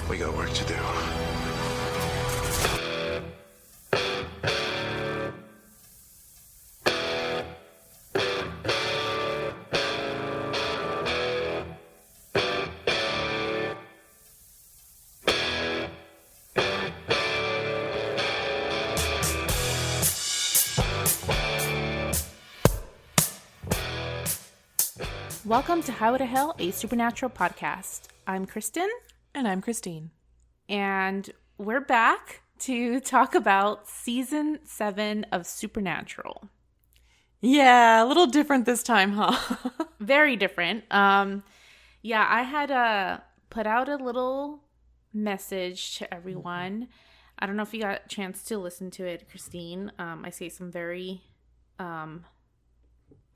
We got work to do. Welcome to Highway to Hell, a supernatural podcast. I'm Kristen. And I'm Christine. And we're back to talk about season 7 of Supernatural. Yeah, a little different this time, huh? Very different. I had put out a little message to everyone. I don't know if you got a chance to listen to it, Christine. I say some very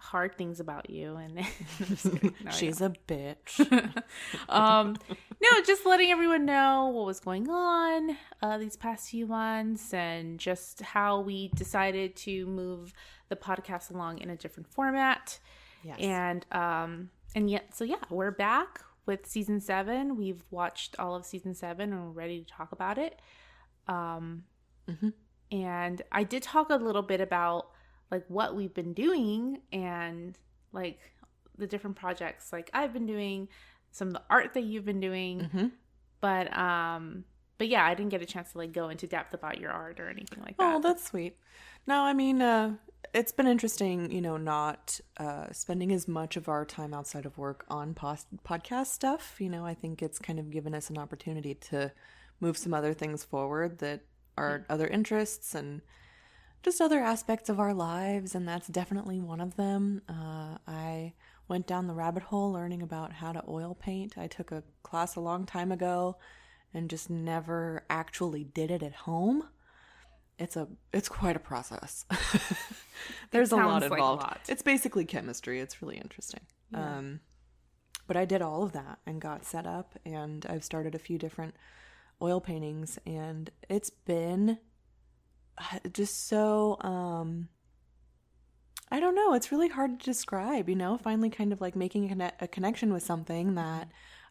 hard things about you, and She's a bitch. No, just letting everyone know what was going on these past few months, and just how we decided to move the podcast along in a different format. Yes. So we're back with season 7. We've watched all of season 7 and we're ready to talk about it. And I did talk a little bit about like what we've been doing and like the different projects like I've been doing, some of the art that you've been doing. But yeah, I didn't get a chance to like go into depth about your art or anything like that. Oh, that's sweet. No, I mean, it's been interesting, not spending as much of our time outside of work on podcast stuff. I think it's kind of given us an opportunity to move some other things forward that are other interests and just other aspects of our lives, and that's definitely one of them. I went down the rabbit hole learning about how to oil paint. I took a class a long time ago and just never actually did it at home. It's quite a process. There's a lot involved. Like it's basically chemistry. It's really interesting. Yeah. But I did all of that and got set up, and I've started a few different oil paintings, and it's been just so I don't know, it's really hard to describe, finally kind of like making a connection with something that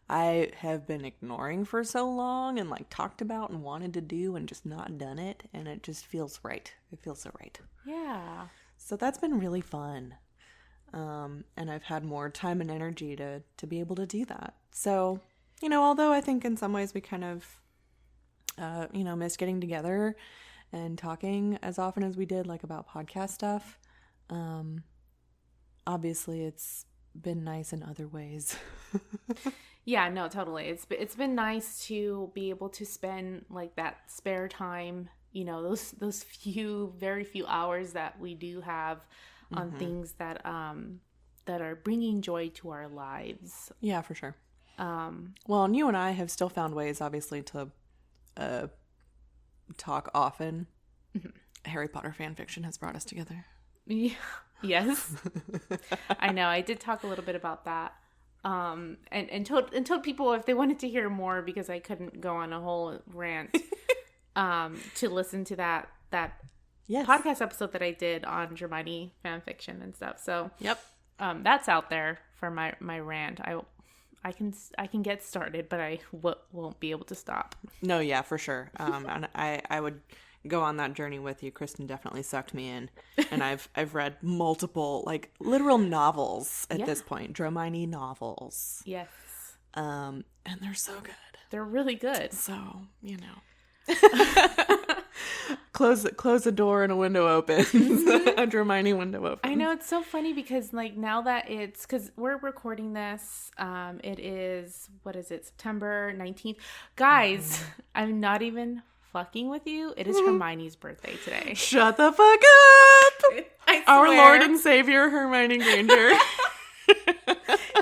I have been ignoring for so long and like talked about and wanted to do and just not done it, and it just feels right. It feels so right. Yeah. So that's been really fun. And I've had more time and energy to be able to do that. So, although I think in some ways we kind of miss getting together and talking as often as we did, like about podcast stuff. Obviously, it's been nice in other ways. Yeah, no, totally. It's been nice to be able to spend like that spare time, those very few hours that we do have on things that are bringing joy to our lives. Yeah, for sure. Well, and you and I have still found ways, obviously, to talk often. Harry Potter fan fiction has brought us together. Yeah. Yes. I know. I did talk a little bit about that. And told people if they wanted to hear more, because I couldn't go on a whole rant, to listen to that yes. podcast episode that I did on Hermione fan fiction and stuff. So yep. That's out there for my rant. I can get started, but I won't be able to stop. No, yeah, for sure. And I would go on that journey with you. Kristen definitely sucked me in, and I've read multiple like literal novels at this point, Hermione novels. Yes. And they're so good. They're really good. So close the door and a window opens. A Hermione window opens. I know, it's so funny because like now that because we're recording this, it is, what is it, September 19th. Guys, I'm not even fucking with you. It is Hermione's birthday today. Shut the fuck up! I swear. Our Lord and Savior, Hermione Granger.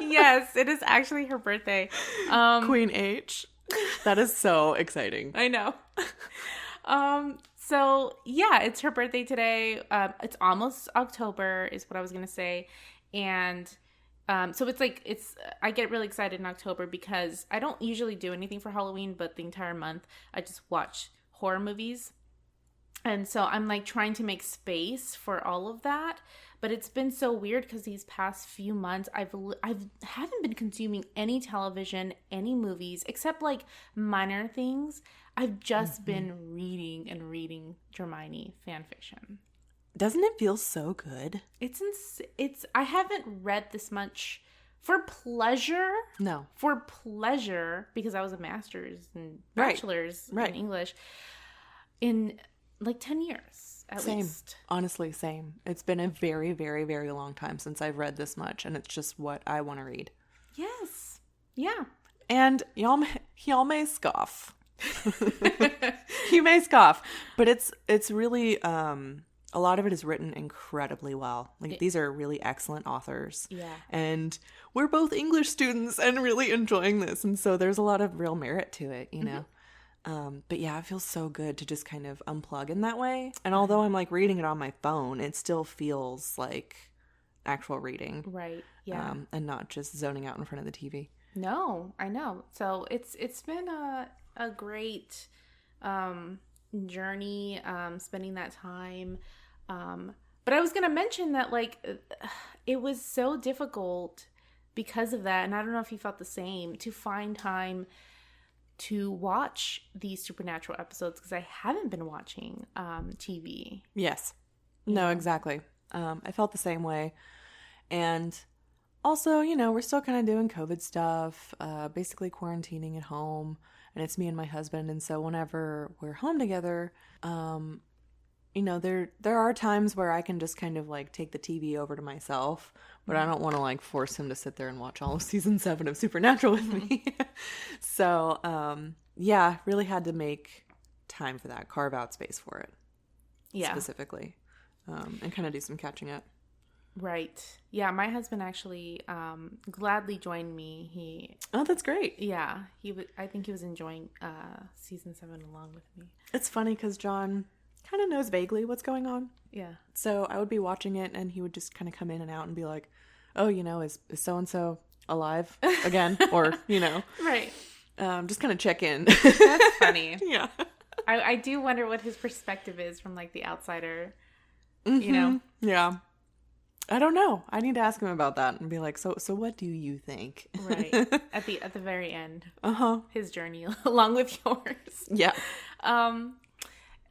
Yes, it is actually her birthday. Queen H. That is so exciting. I know. So yeah, it's her birthday today. It's almost October is what I was going to say. And so I get really excited in October because I don't usually do anything for Halloween, but the entire month I just watch horror movies. And so I'm like trying to make space for all of that. But it's been so weird because these past few months, I haven't been consuming any television, any movies, except like minor things. I've just been reading and reading Hermione fan fiction. Doesn't it feel so good? I haven't read this much for pleasure. No. For pleasure, because I was a master's and bachelor's in English in like 10 years at least. Honestly, same. It's been a very, very, very long time since I've read this much, and it's just what I want to read. Yes. Yeah. And y'all may scoff. You may scoff, but it's really a lot of it is written incredibly well. Like, these are really excellent authors. Yeah. And we're both English students and really enjoying this. And so there's a lot of real merit to it, you know? But yeah, it feels so good to just kind of unplug in that way. And although I'm like reading it on my phone, it still feels like actual reading. Right. Yeah. And not just zoning out in front of the TV. No, I know. So it's been a great journey, spending that time. But I was going to mention that, like, it was so difficult because of that. And I don't know if you felt the same, to find time to watch these supernatural episodes, because I haven't been watching TV. Yes. No, exactly. I felt the same way. And also, you know, we're still kind of doing COVID stuff, basically quarantining at home. And it's me and my husband. And so whenever we're home together, you know, there are times where I can just kind of like take the TV over to myself, but I don't want to like force him to sit there and watch all of season 7 of Supernatural with me. So, yeah, really had to make time for that, carve out space for it. Yeah. Specifically. And kind of do some catching up. Right. Yeah, my husband actually gladly joined me. Oh, that's great. Yeah, I think he was enjoying season 7 along with me. It's funny because John kind of knows vaguely what's going on. Yeah. So I would be watching it and he would just kind of come in and out and be like, oh, you know, is so-and-so alive again? Or, you know. Right. Just kind of check in. That's funny. Yeah. I do wonder what his perspective is from like the outsider, you know? Yeah. I don't know. I need to ask him about that and be like, so what do you think? Right. At the very end. Uh-huh. His journey along with yours. Yeah.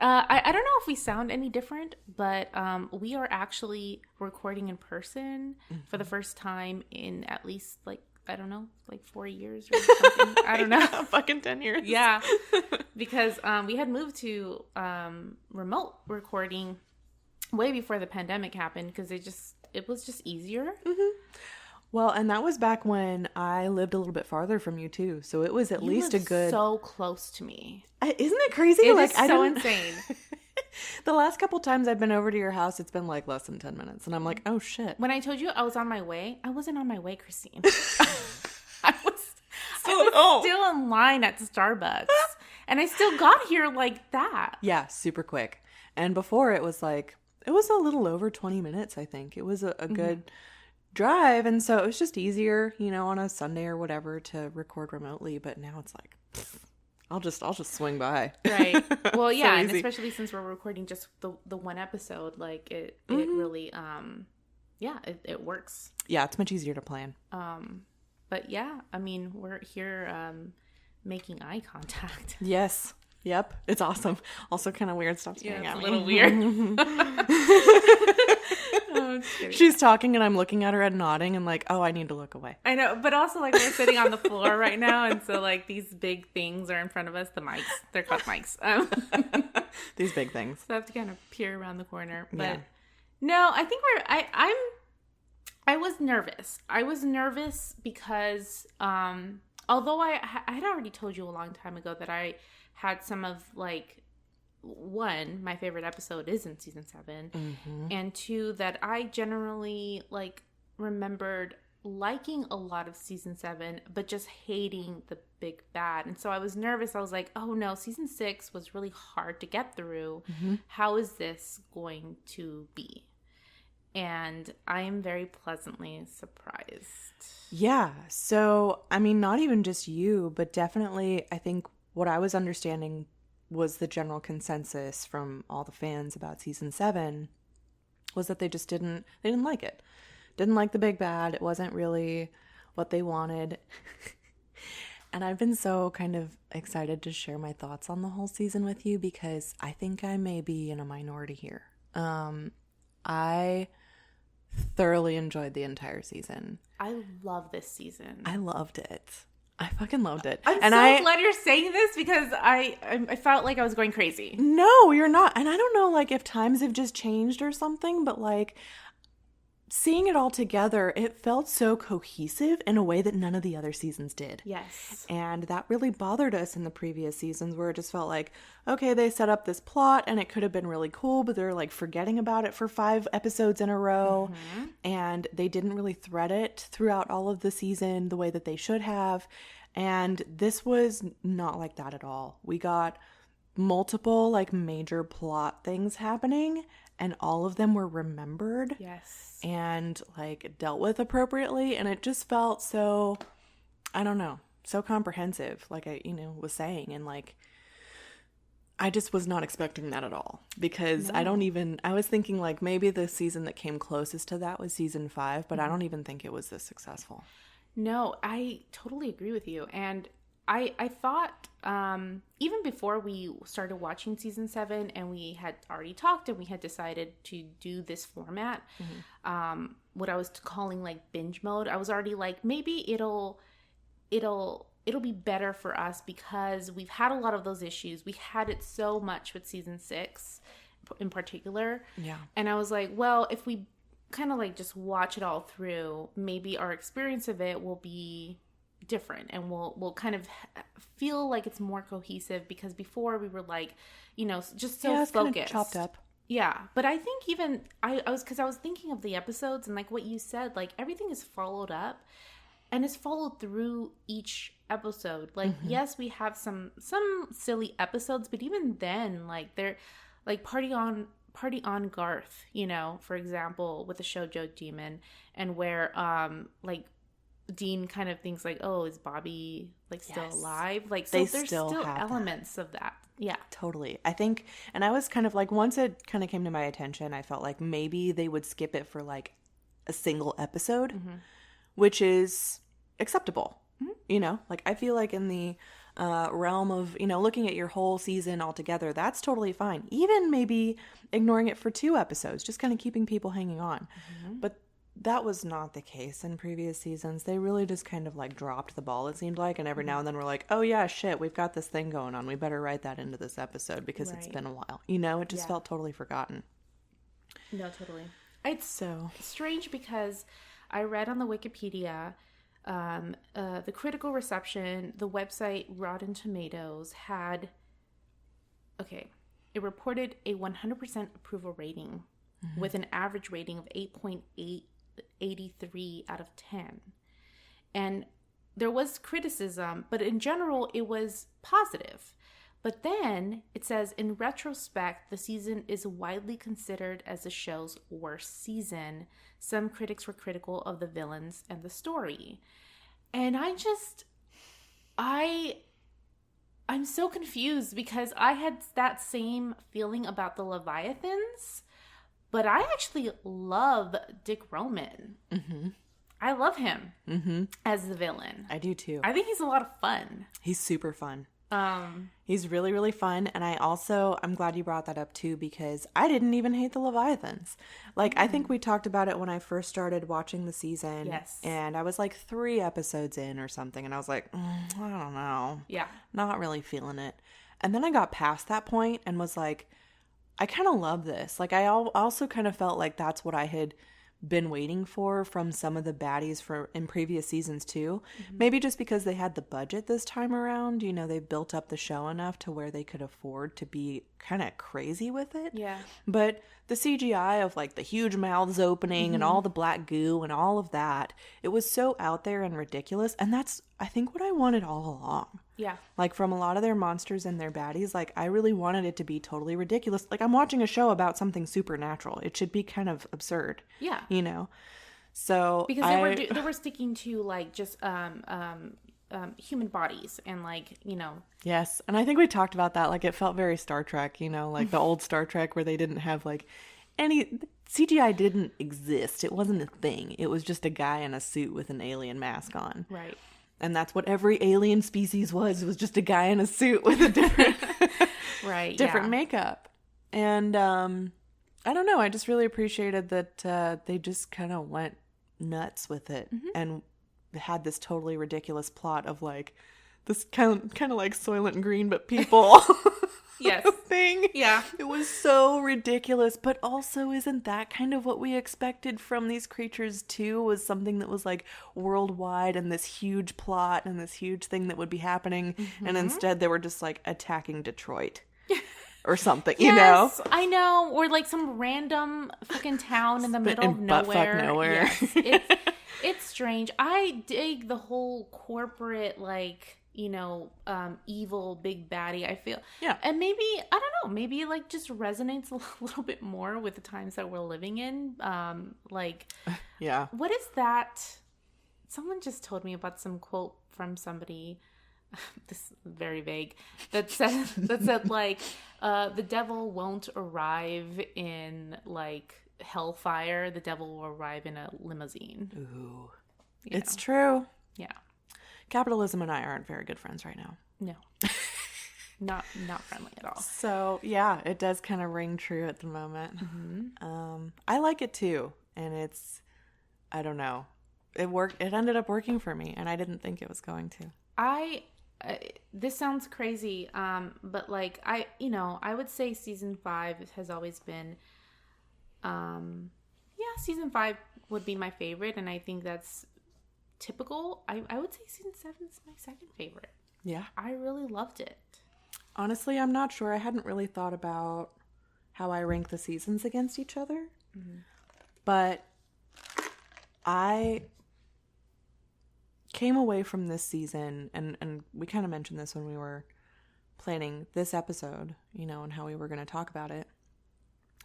I don't know if we sound any different, but we are actually recording in person for the first time in at least, like, I don't know, like 4 years or something. I don't know. Yeah, fucking 10 years. Yeah. Because we had moved to remote recording way before the pandemic happened, because it was just easier. Mm-hmm. Well, and that was back when I lived a little bit farther from you too, so it was at least a good. So close to me. Isn't it crazy? It is so insane. The last couple times I've been over to your house, it's been like less than 10 minutes, and I'm like, oh shit. When I told you I was on my way, I wasn't on my way, Christine. I was still in line at Starbucks, and I still got here like that. Yeah, super quick. And before it was a little over 20 minutes, I think. It was a good drive, and so it was just easier, you know, on a Sunday or whatever to record remotely. But now it's like, I'll just swing by. Right. Well, yeah, So and easy. especially since we're recording just the one episode, like it really it works. Yeah, it's much easier to plan. But yeah, I mean, we're here making eye contact. Yes. Yep. It's awesome. Also kind of weird stuff staring at It's a me. little weird. Oh, I'm just kidding. She's talking and I'm looking at her and nodding and like, oh, I need to look away. I know, but also like we're sitting on the floor right now, and so like these big things are in front of us. The mics, they're called mics. These big things. So I have to kind of peer around the corner. But Yeah. no, I think I was nervous. I was nervous because although I had already told you a long time ago that I had some of like, one, my favorite episode is in season 7, and 2, that I generally like remembered liking a lot of season 7 but just hating the big bad. And so I was nervous. I was like, oh no, season 6 was really hard to get through. How is this going to be? And I am very pleasantly surprised. Yeah. So, I mean, not even just you, but definitely I think what I was understanding was the general consensus from all the fans about season 7 was that they didn't like it. Didn't like the big bad. It wasn't really what they wanted. And I've been so kind of excited to share my thoughts on the whole season with you because I think I may be in a minority here. I thoroughly enjoyed the entire season. I love this season. I loved it. I fucking loved it. I'm so glad you're saying this because I felt like I was going crazy. No, you're not. And I don't know, like, if times have just changed or something, but, like, seeing it all together, it felt so cohesive in a way that none of the other seasons did. Yes. And that really bothered us in the previous seasons where it just felt like, okay, they set up this plot and it could have been really cool, but they're like forgetting about it for 5 episodes in a row. Mm-hmm. And they didn't really thread it throughout all of the season the way that they should have. And this was not like that at all. We got multiple like major plot things happening and all of them were remembered. Yes. And like dealt with appropriately, and it just felt so, I don't know, so comprehensive, like I was saying, and like I just was not expecting that at all because no. I was thinking like maybe the season that came closest to that was season 5, but I don't even think it was this successful. No, I totally agree with you. And I thought even before we started watching season 7 and we had already talked and we had decided to do this format, what I was calling like binge mode, I was already like, maybe it'll be better for us because we've had a lot of those issues. We had it so much with season 6 in particular. Yeah. And I was like, well, if we kind of like just watch it all through, maybe our experience of it will be different and we'll kind of feel like it's more cohesive because before we were like, just so focused. Kind of chopped up. Yeah. But I think even I was thinking of the episodes and like what you said, like everything is followed up and is followed through each episode. Like, yes, we have some silly episodes, but even then, like they're like Party on Garth, for example, with the Shoujo Demon, and where like Dean kind of thinks like, oh, is Bobby like still alive? Like, so there's still elements of that. Yeah, totally. I think, and I was kind of like, once it kind of came to my attention, I felt like maybe they would skip it for like a single episode, which is acceptable. Like I feel like in the realm of, looking at your whole season altogether, that's totally fine. Even maybe ignoring it for 2 episodes, just kind of keeping people hanging on. But that was not the case in previous seasons. They really just kind of like dropped the ball, it seemed like. And every now and then we're like, oh yeah, shit, we've got this thing going on. We better write that into this episode because it's been a while. It just felt totally forgotten. No, totally. It's so strange because I read on the Wikipedia, the critical reception, the website Rotten Tomatoes it reported a 100% approval rating with an average rating of 8.83 out of 10. And there was criticism, but in general, it was positive. But then it says, in retrospect, the season is widely considered as the show's worst season. Some critics were critical of the villains and the story. And I'm so confused because I had that same feeling about the Leviathans, but I actually love Dick Roman. I love him as the villain. I do too. I think he's a lot of fun. He's super fun. He's really, really fun. And I'm glad you brought that up too, because I didn't even hate the Leviathans. Like, I think we talked about it when I first started watching the season. Yes. And I was like 3 episodes in or something. And I was like, I don't know. Yeah. Not really feeling it. And then I got past that point and was like, I kind of love this. Like, I also kind of felt like that's what I had been waiting for from some of the baddies in previous seasons too. Maybe just because they had the budget this time around, they built up the show enough to where they could afford to be kind of crazy with it. Yeah. But the CGI of like the huge mouths opening and all the black goo and all of that, it was so out there and ridiculous. And that's, I think, what I wanted all along. Yeah. Like, from a lot of their monsters and their baddies, like, I really wanted it to be totally ridiculous. Like, I'm watching a show about something supernatural. It should be kind of absurd. Yeah. So because they were sticking to like just human bodies and like, Yes. And I think we talked about that. Like, it felt very Star Trek, like the old Star Trek where they didn't have like CGI didn't exist. It wasn't a thing. It was just a guy in a suit with an alien mask on. Right. And that's what every alien species was. It was just a guy in a suit with a different, different makeup. And I don't know. I just really appreciated that they just kind of went nuts with it and had this totally ridiculous plot of like this kind of like Soylent Green but people. Yes. Thing. Yeah. It was so ridiculous, but also isn't that kind of what we expected from these creatures too? Was something that was like worldwide and this huge plot and this huge thing that would be happening, and instead they were just like attacking Detroit or something, you know? I know, or like some random fucking town in the middle of nowhere. Buttfuck nowhere. Yes. It's strange. I dig the whole corporate like, you know, evil big baddie, I feel. Yeah. And maybe, I don't know, maybe it like just resonates a little bit more with the times that we're living in. Yeah. What is that? Someone just told me about some quote from somebody, this is very vague, that said like, the devil won't arrive in like hellfire. The devil will arrive in a limousine. Ooh. It's true. Yeah. Capitalism and I aren't very good friends right now. No. Not friendly at all. So, yeah, it does kind of ring true at the moment. I like it too. And it's, I don't know. It worked. It ended up working for me, and I didn't think it was going to. This sounds crazy, but like I would say season 5 has always been, season 5 would be my favorite, and I think that's typical. I would say season 7 is my second favorite. Yeah. I really loved it. Honestly, I'm not sure. I hadn't really thought about how I rank the seasons against each other. But I came away from this season, and we kind of mentioned this when we were planning this episode, you know, and how we were going to talk about it.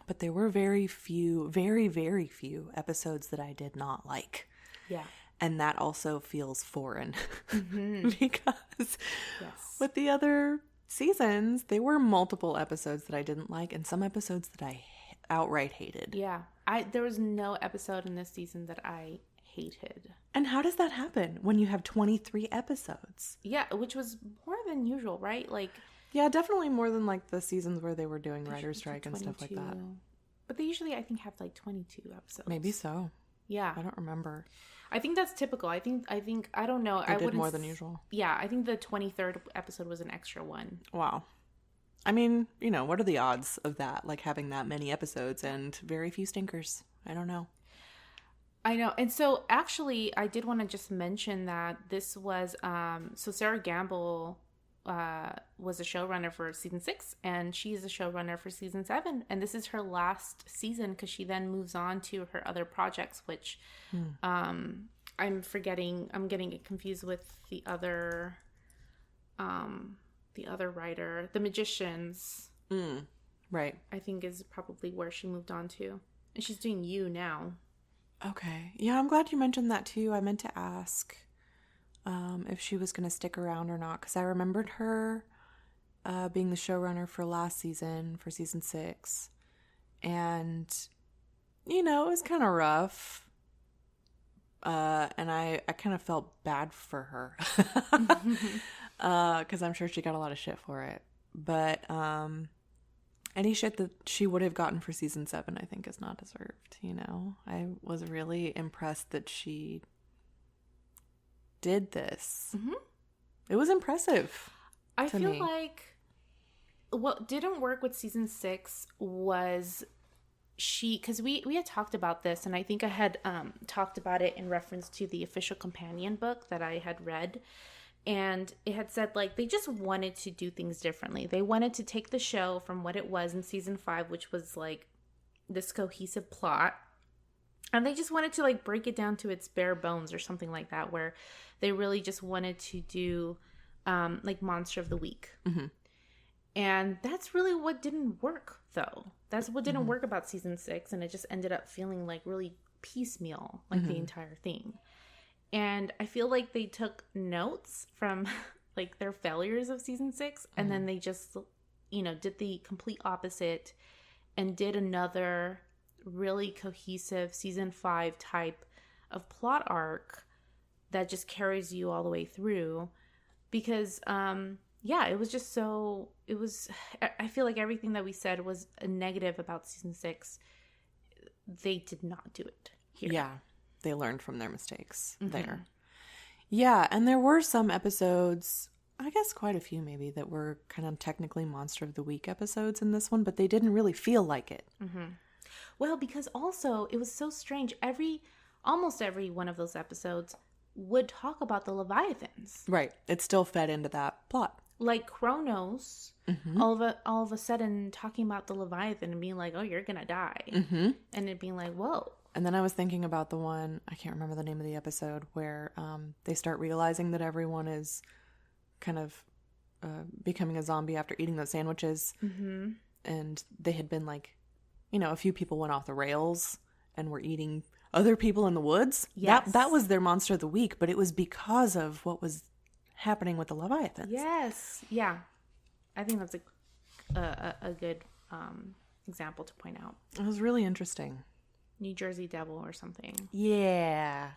But there were very few, very, very few episodes that I did not like. Yeah. And that also feels foreign because with the other seasons, there were multiple episodes that I didn't like and some episodes that I outright hated. Yeah. There was no episode in this season that I hated. And how does that happen when you have 23 episodes? Yeah, which was more than usual, right? Like, yeah, definitely more than like the seasons where they were doing writer's strike and stuff like that. But they usually, I think, have like 22 episodes. Maybe so. Yeah. I don't remember. I think that's typical. I think I don't know. I did more than usual. Yeah, I think the 23rd episode was an extra one. Wow. I mean, you know, what are the odds of that? Like having that many episodes and very few stinkers. I don't know. I know. And so actually, I did want to just mention that this was, so Sarah Gamble was a showrunner for season 6, and she's a showrunner for season 7, and this is her last season because she then moves on to her other projects, which I'm getting it confused with the other writer, The Magicians. Right. I think is probably where she moved on to, and she's doing You now. Okay. Yeah, I'm glad you mentioned that too. I meant to ask if she was going to stick around or not, because I remembered her being the showrunner for last season, for season 6. And, you know, it was kind of rough. And I kind of felt bad for her. Because I'm sure she got a lot of shit for it. But any shit that she would have gotten for season 7, I think, is not deserved, you know? I was really impressed that she did this. It was impressive. I feel like what didn't work with season 6 was because we had talked about this, and I think I had talked about it in reference to the official companion book that I had read, and it had said like they just wanted to do things differently. They wanted to take the show from what it was in season 5, which was like this cohesive plot, and they just wanted to like break it down to its bare bones or something like that, where they really just wanted to do like Monster of the Week. And that's really what didn't work, though. That's what didn't work about season 6, and it just ended up feeling like really piecemeal, like the entire thing. And I feel like they took notes from like their failures of season 6, and then they just, you know, did the complete opposite and did another really cohesive season 5 type of plot arc that just carries you all the way through. Because, it was just so, I feel like everything that we said was a negative about season 6. They did not do it here. Yeah, they learned from their mistakes there. Yeah, and there were some episodes, I guess quite a few maybe, that were kind of technically Monster of the Week episodes in this one, but they didn't really feel like it. Well, because also it was so strange. Almost every one of those episodes would talk about the Leviathans. Right. It still fed into that plot. Like Kronos, all of a sudden talking about the Leviathan and being like, oh, you're going to die. And it being like, whoa. And then I was thinking about the one, I can't remember the name of the episode, where they start realizing that everyone is kind of becoming a zombie after eating those sandwiches. And they had been like, a few people went off the rails and were eating other people in the woods. Yes. That was their Monster of the Week, but it was because of what was happening with the Leviathans. Yes. Yeah. I think that's a good example to point out. It was really interesting. New Jersey Devil or something. Yeah.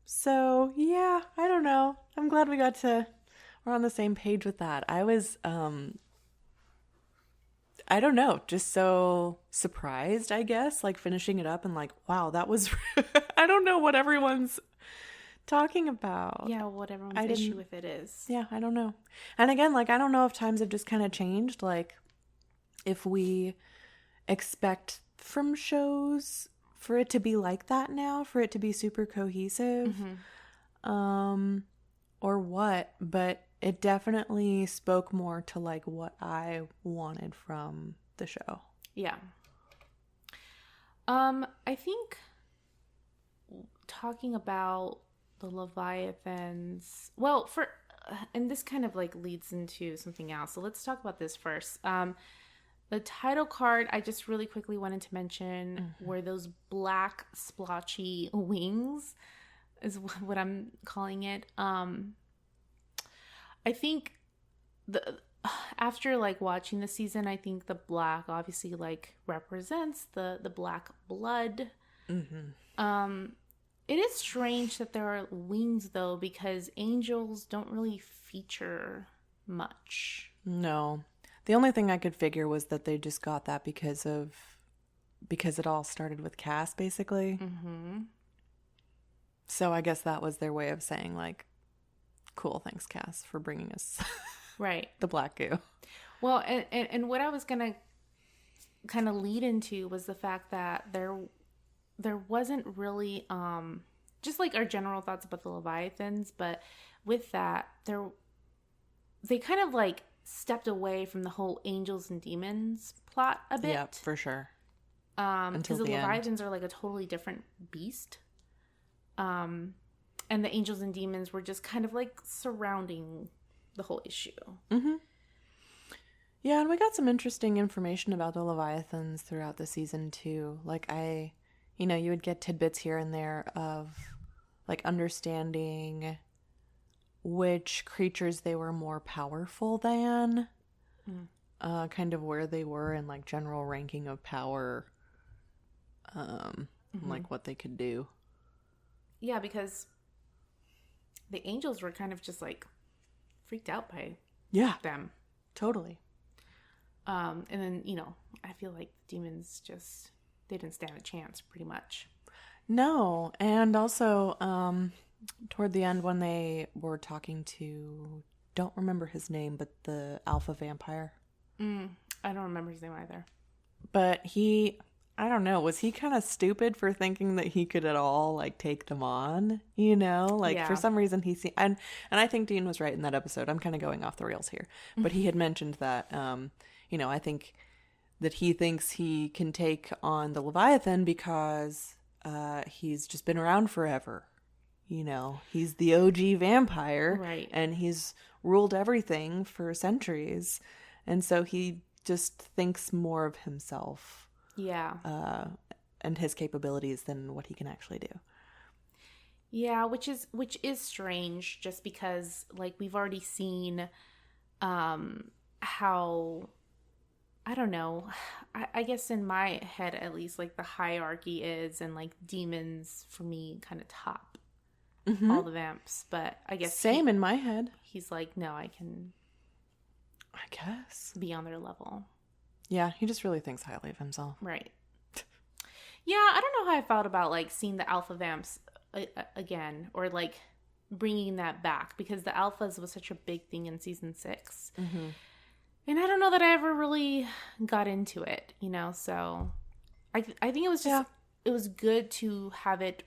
So, yeah, I don't know. I'm glad we're on the same page with that. I was, I don't know, just so surprised, I guess, like finishing it up and like, wow, that was, I don't know what everyone's talking about. Yeah, what everyone's issue with it is. Yeah, I don't know. And again, like, I don't know if times have just kind of changed, like, if we expect from shows for it to be like that now, for it to be super cohesive, or what, but it definitely spoke more to like what I wanted from the show. Yeah. I think talking about the Leviathans, well, and this kind of like leads into something else. So let's talk about this first. The title card, I just really quickly wanted to mention, were those black splotchy wings, is what I'm calling it. I think after like watching the season, I think the black obviously like represents the black blood. It is strange that there are wings though, because angels don't really feature much. No. The only thing I could figure was that they just got that because it all started with Cass, basically. So I guess that was their way of saying, like, cool, thanks, Cass, for bringing us right the black goo. Well, and what I was gonna kind of lead into was the fact that there wasn't really just like our general thoughts about the Leviathans, but with that they kind of like stepped away from the whole angels and demons plot a bit. Yeah, for sure. Because the Leviathans are like a totally different beast. And the angels and demons were just kind of like surrounding the whole issue. Yeah, and we got some interesting information about the Leviathans throughout the season too. Like you would get tidbits here and there of like understanding which creatures they were more powerful than, kind of where they were in like general ranking of power, like what they could do. Yeah, because the angels were kind of just like freaked out by them. Totally. And then, I feel like demons they didn't stand a chance pretty much. No. And also, toward the end when they were talking to, don't remember his name, but the alpha vampire. I don't remember his name either. But I don't know, was he kind of stupid for thinking that he could at all like take them on? For some reason and I think Dean was right in that episode. I'm kind of going off the rails here, but he had mentioned that I think that he thinks he can take on the Leviathan because he's just been around forever. He's the OG vampire, right? And he's ruled everything for centuries, and so he just thinks more of himself. Yeah. And his capabilities than what he can actually do. Yeah, which is strange, just because like we've already seen how I don't know. I guess in my head, at least, like the hierarchy is, and like demons for me kind of top all the vamps. But I guess same in my head. He's like, no, I can. I guess be on their level. Yeah, he just really thinks highly of himself. Right. Yeah, I don't know how I felt about like seeing the alpha vamps again, or like bringing that back, because the alphas was such a big thing in season 6. And I don't know that I ever really got into it, you know, so I think it was just, it was good to have it,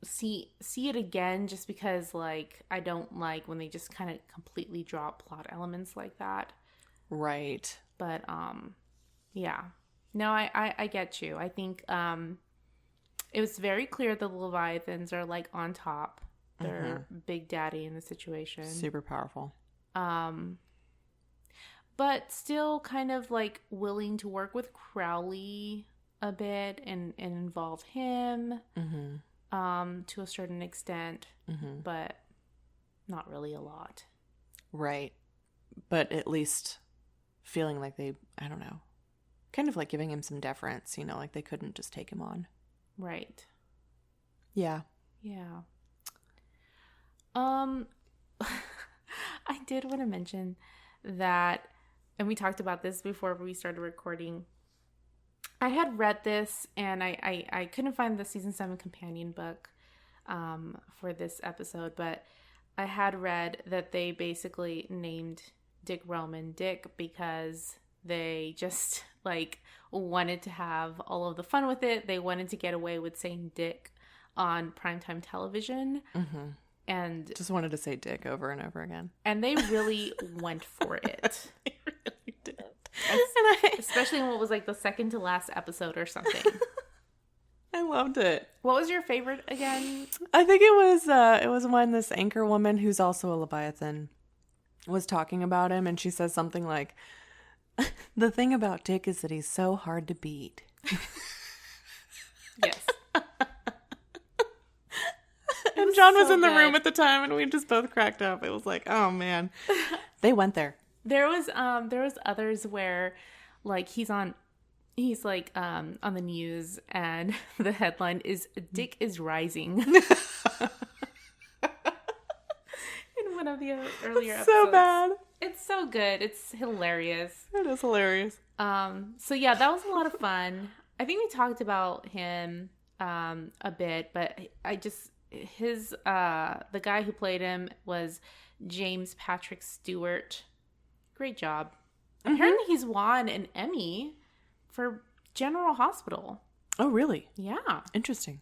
see it again, just because, like, I don't like when they just kind of completely drop plot elements like that. Right. But, yeah. No, I get you. I think it was very clear the Leviathans are, like, on top. They're big daddy in the situation. Super powerful. But still kind of like willing to work with Crowley a bit and involve him to a certain extent, but not really a lot. Right. But at least feeling like they, I don't know, kind of like giving him some deference, you know, like they couldn't just take him on. Right. Yeah. Yeah. I did want to mention that, and we talked about this before we started recording. I had read this, and I couldn't find the season 7 companion book for this episode, but I had read that they basically named Dick Roman Dick because they just like wanted to have all of the fun with it. They wanted to get away with saying Dick on primetime television. And just wanted to say Dick over and over again. And they really went for it. They really did. Especially in what was like the second to last episode or something. I loved it. What was your favorite again? I think it was when this anchor woman, who's also a Leviathan, was talking about him, and she says something like, "The thing about Dick is that he's so hard to beat." Yes. And John was in the room at the time, and we just both cracked up. It was like, oh man, they went there. There was others where, like, he's like on the news, and the headline is "Dick is rising." In one of the earlier episodes. So bad. It's so good. It's hilarious. It is hilarious. So yeah, that was a lot of fun. I think we talked about him a bit, but the guy who played him was James Patrick Stewart. Great job. Apparently he's won an Emmy for General Hospital. Oh, really? Yeah. Interesting.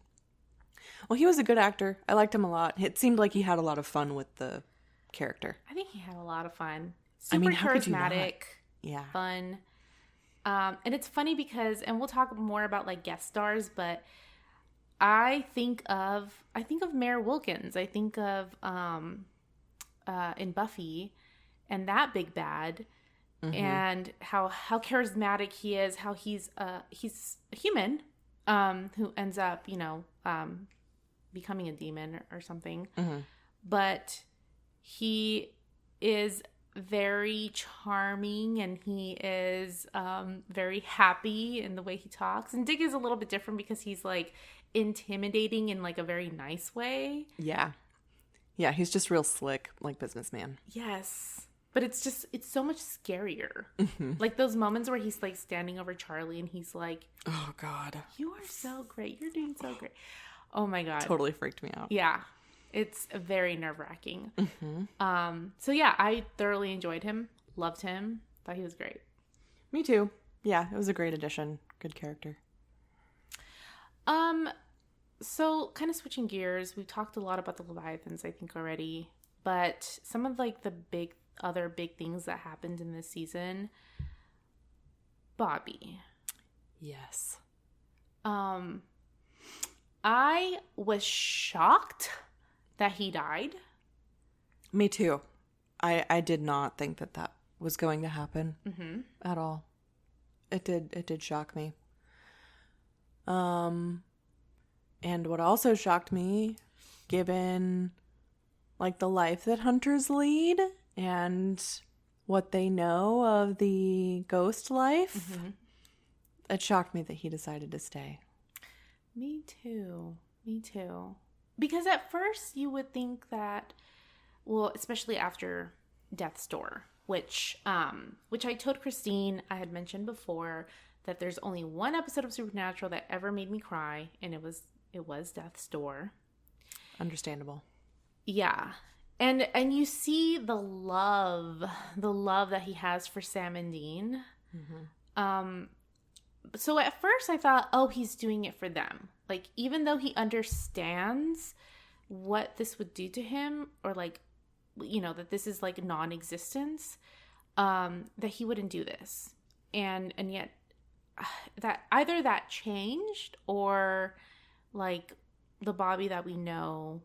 Well, he was a good actor. I liked him a lot. It seemed like he had a lot of fun with the character. I think he had a lot of fun. Super charismatic. Yeah. Fun. And it's funny because, and we'll talk more about like guest stars, but I think of Mayor Wilkins. I think of in Buffy and that big bad, and how charismatic he is. How he's a human who ends up becoming a demon or something, but he is very charming, and he is very happy in the way he talks. And Dick is a little bit different because he's like intimidating in like a very nice way. Yeah, he's just real slick, like businessman. Yes, but it's so much scarier. Like those moments where he's like standing over Charlie and he's like, "Oh God, you are so great. You're doing so great." Oh my God, totally freaked me out. Yeah, it's very nerve-wracking. So yeah, I thoroughly enjoyed him. Loved him. Thought he was great. Me too. Yeah, it was a great addition. Good character. So kind of switching gears, we've talked a lot about the Leviathans, I think, already, but some of like the other big things that happened in this season. Bobby. Yes. I was shocked that he died. Me too. I did not think that was going to happen at all. It did shock me. And what also shocked me, given like the life that hunters lead and what they know of the ghost life, it shocked me that he decided to stay. Me too. Because at first you would think that, well, especially after Death's Door, which I told Christine, I had mentioned before that there's only one episode of Supernatural that ever made me cry, and it was Death's Door. Understandable. Yeah. And you see the love that he has for Sam and Dean. So at first I thought, oh, he's doing it for them. Like, even though he understands what this would do to him, or like, you know, that this is like non-existence, that he wouldn't do this. And yet that either that changed, or like the Bobby that we know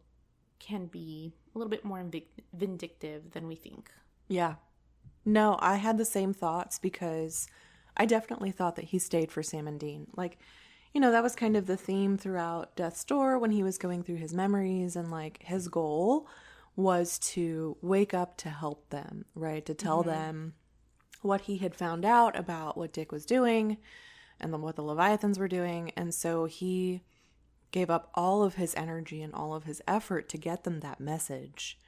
can be a little bit more vindictive than we think. Yeah. No, I had the same thoughts, because I definitely thought that he stayed for Sam and Dean. Like, you know, that was kind of the theme throughout Death's Door when he was going through his memories, and like his goal was to wake up to help them, right? To tell them what he had found out about what Dick was doing and what the Leviathans were doing. And so he gave up all of his energy and all of his effort to get them that message.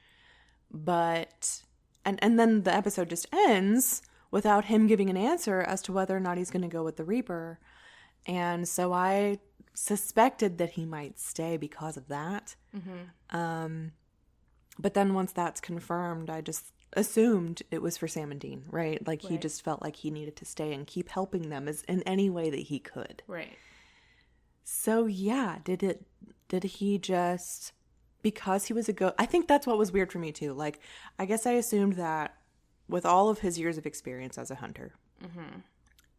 But, and then the episode just ends without him giving an answer as to whether or not he's going to go with the Reaper. And so I suspected that he might stay because of that. But then once that's confirmed, I just assumed it was for Sam and Dean, right? Like, he just felt like he needed to stay and keep helping them in any way that he could. Right. So yeah, did he just, because he was a ghost? I think that's what was weird for me too. Like, I guess I assumed that with all of his years of experience as a hunter,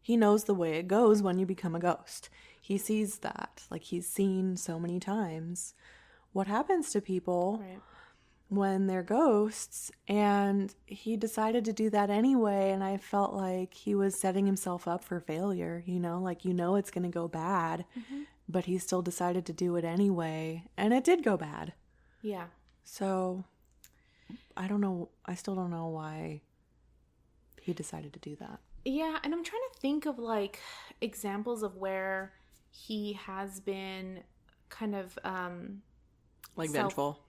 he knows the way it goes when you become a ghost. He sees that. Like, he's seen so many times what happens to people when they're ghosts, and he decided to do that anyway. And I felt like he was setting himself up for failure, you know, like, you know, it's going to go bad, but he still decided to do it anyway, and it did go bad. Yeah. So I don't know. I still don't know why he decided to do that. Yeah. And I'm trying to think of like examples of where he has been kind of, like vengeful.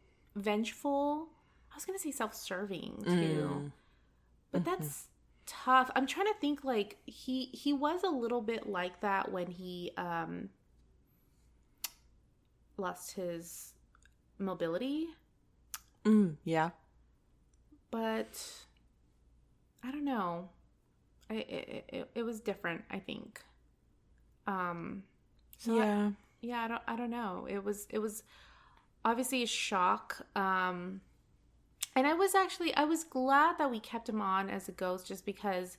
I was gonna say self-serving too, but that's tough. I'm trying to think, like, he was a little bit like that when he lost his mobility. Yeah, but I don't know. It was different, I think. So yeah, I don't know. It was obviously a shock. And I was glad that we kept him on as a ghost, just because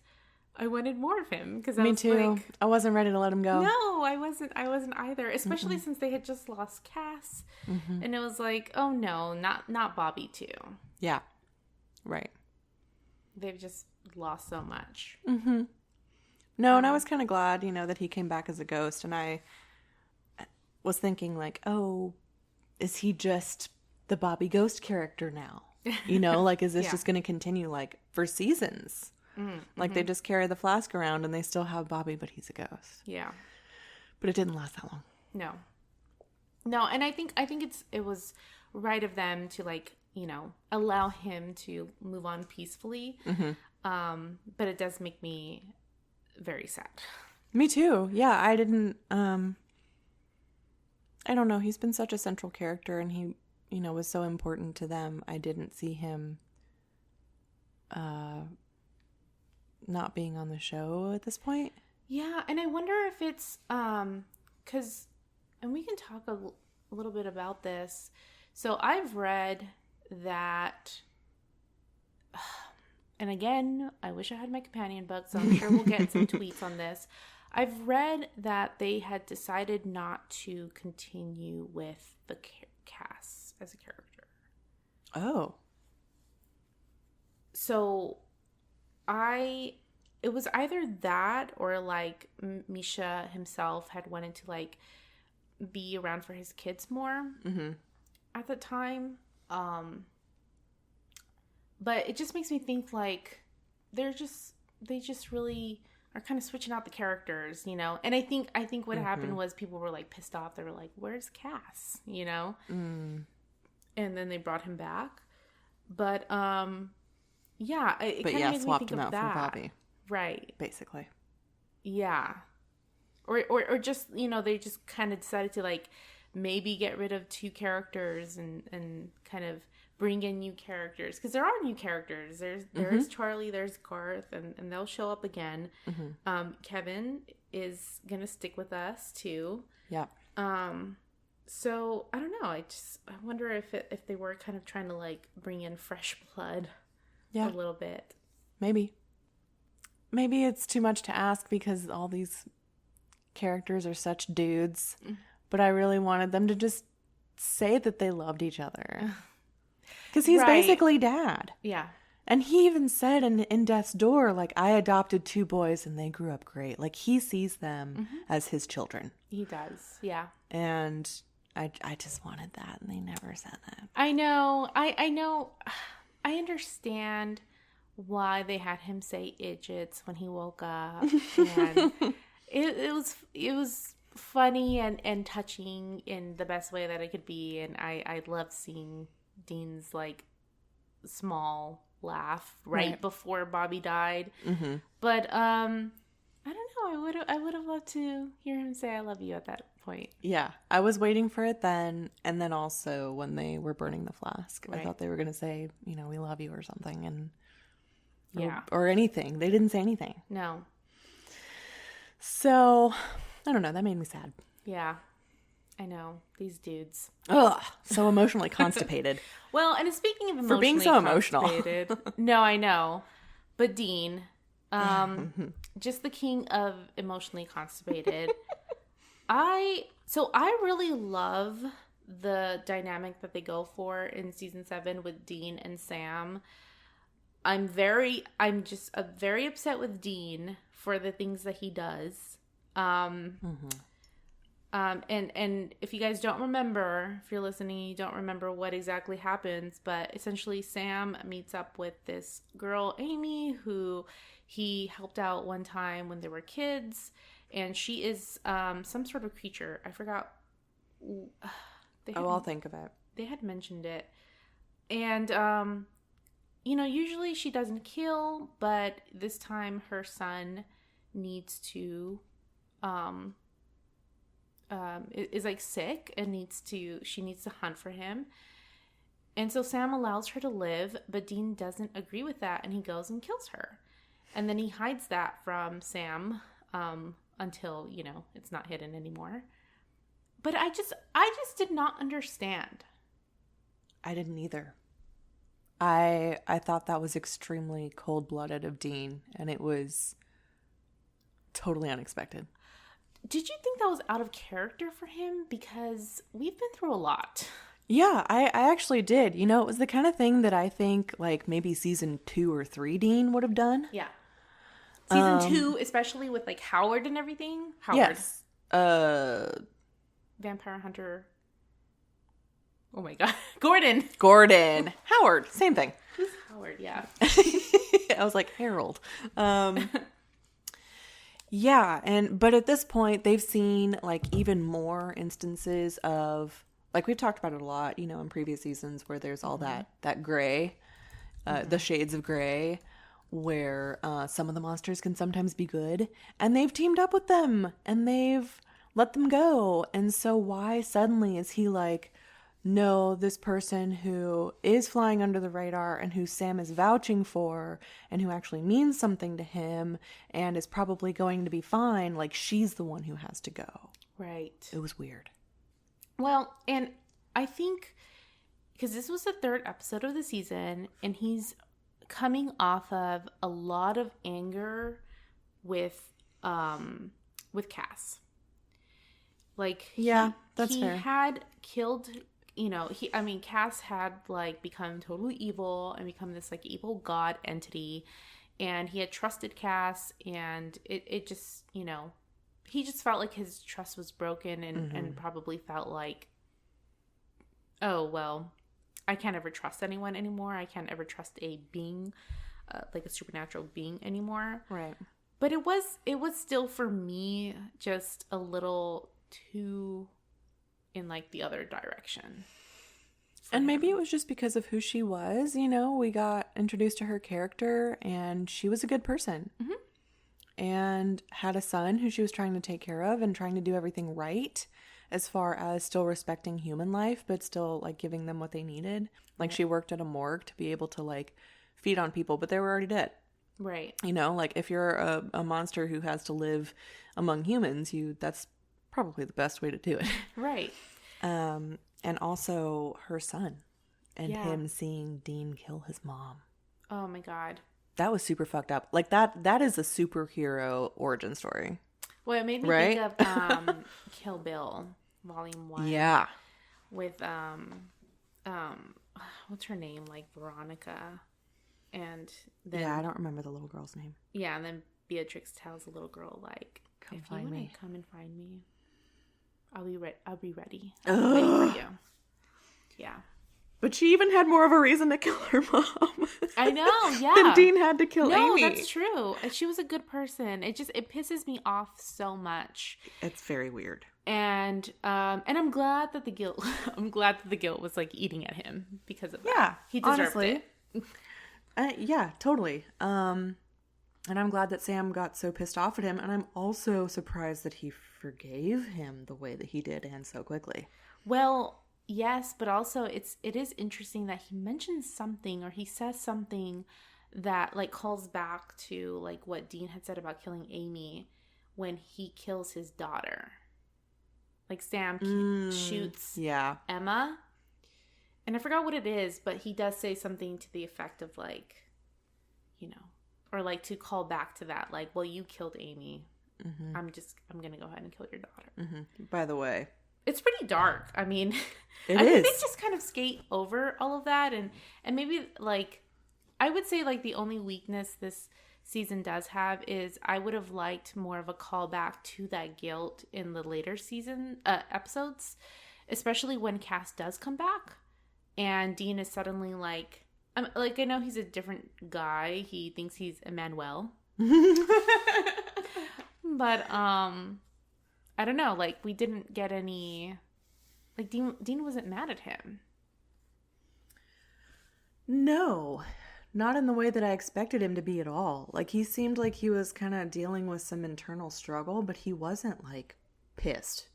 I wanted more of him. Me too. Like, I wasn't ready to let him go. No, I wasn't either. Especially since they had just lost Cass, and it was like, oh no, not Bobby too. Yeah, right. They've just lost so much. No, and I was kind of glad, you know, that he came back as a ghost, and I was thinking like, oh, is he just the Bobby Ghost character now? You know, like, is this just going to continue, like, for seasons? Like, they just carry the flask around and they still have Bobby, but he's a ghost. Yeah. But it didn't last that long. No, and I think it was right of them to, like, you know, allow him to move on peacefully. But it does make me very sad. Me too. Yeah, I didn't, I don't know. He's been such a central character, and he, you know, was so important to them. I didn't see him not being on the show at this point. Yeah, and I wonder if it's because, and we can talk a little bit about this. So I've read that, and again, I wish I had my companion book, so I'm sure we'll get some tweets on this. I've read that they had decided not to continue with the Cass as a character. Oh. So it was either that, or like Misha himself had wanted to like be around for his kids more at the time. But it just makes me think, like, they just really are kind of switching out the characters, you know. And I think what happened was people were like pissed off. They were like, "Where's Cass?" You know. And then they brought him back, but yeah, it kind of made me think of that. For Bobby, right? Basically, yeah. Or just, you know, they just kind of decided to like maybe get rid of 2 characters and kind of bring in new characters, because there are new characters. There's Charlie, there's Garth, and they'll show up again. Kevin is gonna stick with us too. Yeah. So I don't know. I wonder if they were kind of trying to like bring in fresh blood, a little bit. Maybe it's too much to ask because all these characters are such dudes, but I really wanted them to just say that they loved each other, because he's basically dad. Yeah. And he even said in Death's Door, like, I adopted 2 boys and they grew up great. Like, he sees them as his children. He does. Yeah. And I just wanted that, and they never said that. I know. I know. I understand why they had him say idiots when he woke up. And it was funny and touching in the best way that it could be, and I loved seeing Dean's like small laugh right before Bobby died. But I don't know, I would have loved to hear him say I love you at that point. Yeah, I was waiting for it then, and then also when they were burning the flask, I thought they were gonna say, you know, we love you or something, and or anything. They didn't say anything. No. So, I don't know. That made me sad. Yeah, I know. These dudes. Ugh, so emotionally constipated. Well, and speaking of emotionally for being so emotional. No, I know. But Dean, just the king of emotionally constipated. I really love the dynamic that they go for in season 7 with Dean and Sam. I'm just very upset with Dean for the things that he does. And if you guys don't remember, if you're listening, you don't remember what exactly happens, but essentially Sam meets up with this girl, Amy, who he helped out one time when they were kids, and she is some sort of creature. I forgot. I'll think of it. They had mentioned it. And, you know, usually she doesn't kill, but this time her son needs to is like sick and she needs to hunt for him, and so Sam allows her to live, but Dean doesn't agree with that, and he goes and kills her, and then he hides that from Sam until, you know, it's not hidden anymore. But I just did not understand. I didn't either. I thought that was extremely cold-blooded of Dean, and it was totally unexpected. Did you think that was out of character for him? Because we've been through a lot. Yeah, I actually did. You know, it was the kind of thing that I think like maybe season 2 or 3 Dean would have done. Yeah. Season 2, especially with like Howard and everything. Howard. Yes. Vampire Hunter. Oh my God. Gordon. Howard. Same thing. Who's Howard? Yeah. I was like, Harold. Yeah, but at this point, they've seen like even more instances of, like we've talked about it a lot, you know, in previous seasons where there's all that gray, the shades of gray, where some of the monsters can sometimes be good, and they've teamed up with them and they've let them go. And so why suddenly is he like, no, this person who is flying under the radar and who Sam is vouching for and who actually means something to him and is probably going to be fine, like she's the one who has to go. Right. It was weird. Well, and I think because this was the 3rd episode of the season and he's coming off of a lot of anger with Cass. Like, yeah, that's fair. He had killed, you know, Cass had like become totally evil and become this like evil god entity, and he had trusted Cass, and it just, you know, he just felt like his trust was broken and probably felt like, oh, well, I can't ever trust anyone anymore. I can't ever trust a being like a supernatural being anymore. Right. But it was still for me just a little too in like the other direction. And maybe it was just because of who she was, you know, we got introduced to her character and she was a good person. Mm-hmm. And had a son who she was trying to take care of and trying to do everything right as far as still respecting human life, but still like giving them what they needed. Like she worked at a morgue to be able to like feed on people, but they were already dead. Right. You know, like if you're a monster who has to live among humans, that's probably the best way to do it. Right. And also her son and him seeing Dean kill his mom. Oh my God. That was super fucked up. Like that is a superhero origin story. Well, it made me think of Kill Bill Volume 1. Yeah. With what's her name? Like Veronica. And then I don't remember the little girl's name. Yeah, and then Beatrix tells the little girl like, come if you want to come and find me, I'll be ready. I'll be waiting for you. Yeah. But she even had more of a reason to kill her mom. I know, yeah. Than Dean had to kill Amy. No, that's true. She was a good person. It pisses me off so much. It's very weird. And I'm glad that the guilt was like eating at him because of that. Yeah. He deserved it. Yeah, totally. And I'm glad that Sam got so pissed off at him, and I'm also surprised that he forgave him the way that he did and so quickly. Well, yes, but also it is interesting that he mentions something or he says something that like calls back to like what Dean had said about killing Amy when he kills his daughter. Like Sam shoots Emma. And I forgot what it is, but he does say something to the effect of like, you know, or like to call back to that, like, well, you killed Amy. Mm-hmm. I'm going to go ahead and kill your daughter. Mm-hmm. By the way, it's pretty dark. I mean, I think they just kind of skate over all of that. And maybe like, I would say like the only weakness this season does have is I would have liked more of a callback to that guilt in the later season episodes, especially when Cass does come back. And Dean is suddenly like, I know he's a different guy. He thinks he's Emmanuel. But, I don't know. Like, we didn't get any, like, Dean wasn't mad at him. No, not in the way that I expected him to be at all. Like, he seemed like he was kind of dealing with some internal struggle, but he wasn't, like, pissed.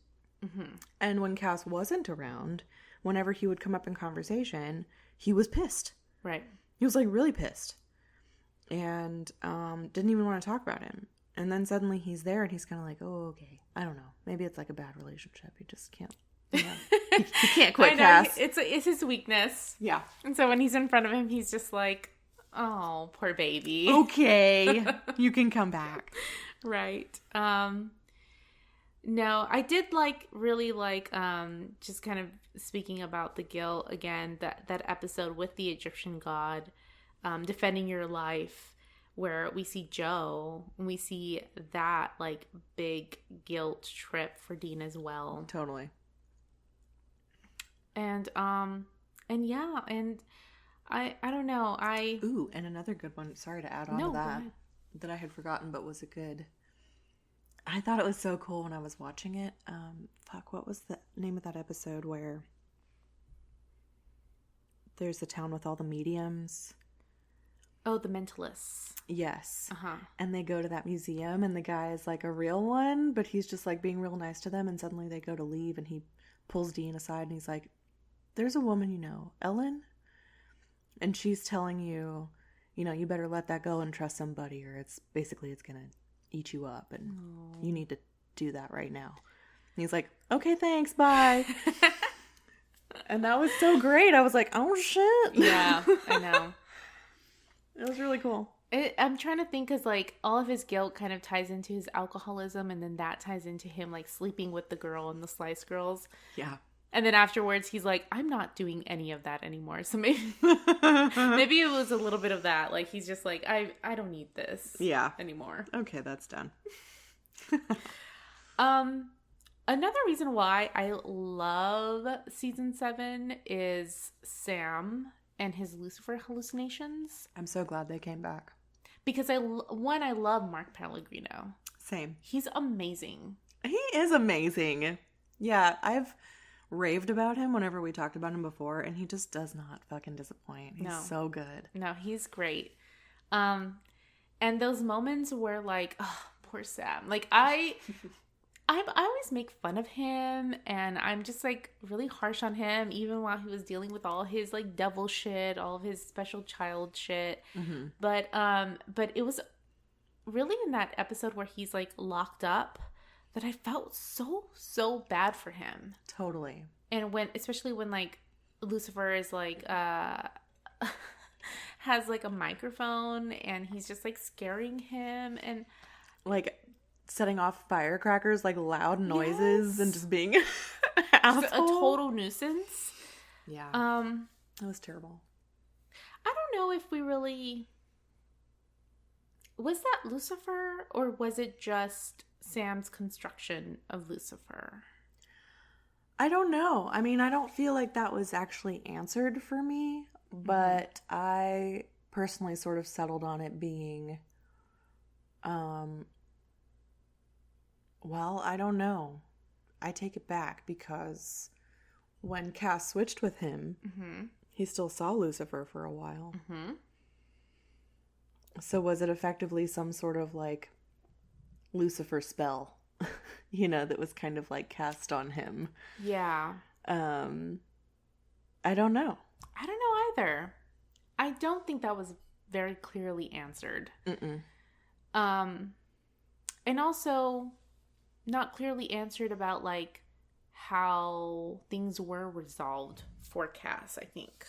Mm-hmm. And when Cass wasn't around, whenever he would come up in conversation, he was pissed. Right. He was like really pissed. And didn't even want to talk about him. And then suddenly he's there and he's kind of like, oh, okay. I don't know. Maybe it's like a bad relationship. He just can't. You know, he can't quit Cass. It's his weakness. Yeah. And so when he's in front of him, he's just like, oh, poor baby. Okay. You can come back. Right. No, I did really like just kind of speaking about the guilt again, that episode with the Egyptian god defending your life, where we see Joe and we see that like big guilt trip for Dean as well. Totally. And yeah, and I don't know. Ooh, and another good one. Sorry to add on to that I had forgotten, but was a good. I thought it was so cool when I was watching it. What was the name of that episode where there's a town with all the mediums? Oh, the Mentalists. Yes. Uh-huh. And they go to that museum and the guy is like a real one, but he's just like being real nice to them, and suddenly they go to leave and he pulls Dean aside and he's like, there's a woman you know, Ellen? And she's telling you, you know, you better let that go and trust somebody or it's gonna eat you up and you need to do that right now. And he's like, okay, thanks, bye. And that was so great. I was like, oh shit. Yeah, I know. It was really cool. I'm trying to think because like all of his guilt kind of ties into his alcoholism, and then that ties into him like sleeping with the girl and the Slice Girls. Yeah. And then afterwards he's like, I'm not doing any of that anymore. So maybe it was a little bit of that. Like he's just like, I don't need this anymore. Okay, that's done. Another reason why I love season 7 is Sam and his Lucifer hallucinations. I'm so glad they came back. Because I love Mark Pellegrino. Same. He's amazing. He is amazing. Yeah, I've raved about him whenever we talked about him before, and he just does not fucking disappoint. He's so good. No, he's great. And those moments where like, oh, poor Sam. Like I always make fun of him, and I'm just like really harsh on him, even while he was dealing with all his like devil shit, all of his special child shit. Mm-hmm. But it was really in that episode where he's like locked up that I felt so bad for him. Totally. And especially when like Lucifer is like has like a microphone and he's just like scaring him and like setting off firecrackers, like loud noises, and just being just a total nuisance. Yeah. That was terrible. I don't know if we really... Was that Lucifer, or was it just Sam's construction of Lucifer? I don't know. I mean, I don't feel like that was actually answered for me, but I personally sort of settled on it being, well, I don't know. I take it back, because when Cass switched with him, he still saw Lucifer for a while. Mm-hmm. So was it effectively some sort of like Lucifer spell, that was kind of like cast on him? Yeah. I don't know. I don't know either. I don't think that was very clearly answered. Mm-mm. And also not clearly answered about like how things were resolved for Cass, I think.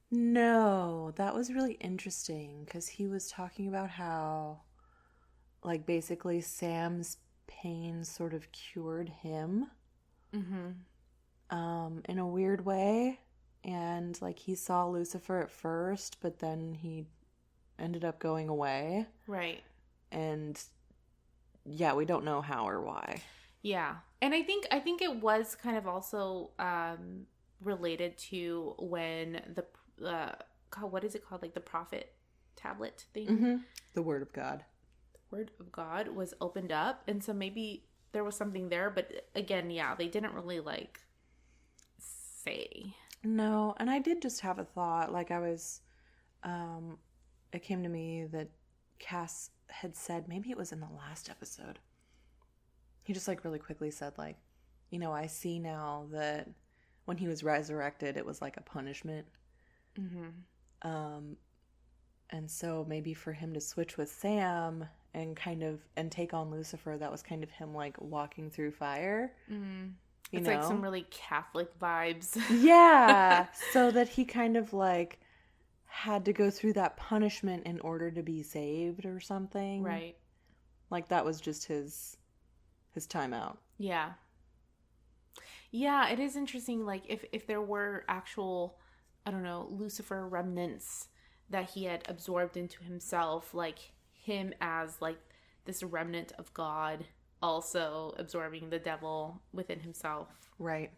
No, that was really interesting, because he was talking about how, like, basically Sam's pain sort of cured him, in a weird way, and, like, he saw Lucifer at first, but then he ended up going away. Right. And, yeah, we don't know how or why. Yeah. And I think it was kind of also related to when what is it called? Like the prophet tablet thing? Mm-hmm. The Word of God. The Word of God was opened up. And so maybe there was something there. But again, yeah, they didn't really like say. No. And I did just have a thought. Like I was, it came to me that Cass had said, maybe it was in the last episode. He just like really quickly said like, I see now that when he was resurrected, it was like a punishment. Mm-hmm. And so maybe for him to switch with Sam and take on Lucifer, that was kind of him like walking through fire. Mm-hmm. It's like some really Catholic vibes. Yeah. So that he kind of like had to go through that punishment in order to be saved or something. Right. Like that was just his time out. Yeah. Yeah, it is interesting, like, if there were actual, I don't know, Lucifer remnants that he had absorbed into himself, like, him as, like, this remnant of God also absorbing the devil within himself. Right.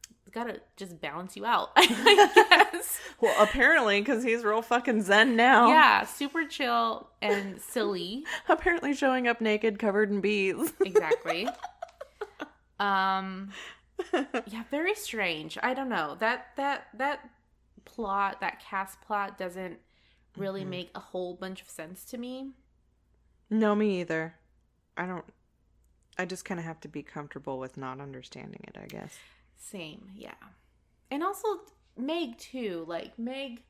It's gotta just balance you out, I guess. Well, apparently, because he's real fucking zen now. Yeah, super chill and silly. Apparently showing up naked, covered in bees. Exactly. Yeah, very strange. I don't know. That plot, that Cass plot doesn't really make a whole bunch of sense to me. No, me either. I just kind of have to be comfortable with not understanding it, I guess. Same, yeah. And also Meg too. Like Meg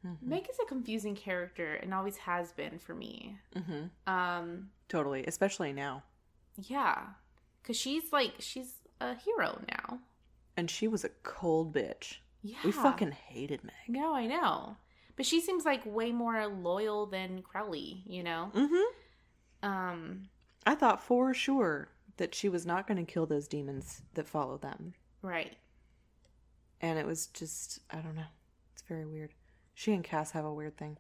is a confusing character and always has been for me. Mm-hmm. Totally, especially now. Yeah. Because she's a hero now. And she was a cold bitch. Yeah. We fucking hated Meg. No, I know. But she seems like way more loyal than Crowley, Mm-hmm. I thought for sure that she was not going to kill those demons that follow them. Right. And it was just, I don't know. It's very weird. She and Cass have a weird thing.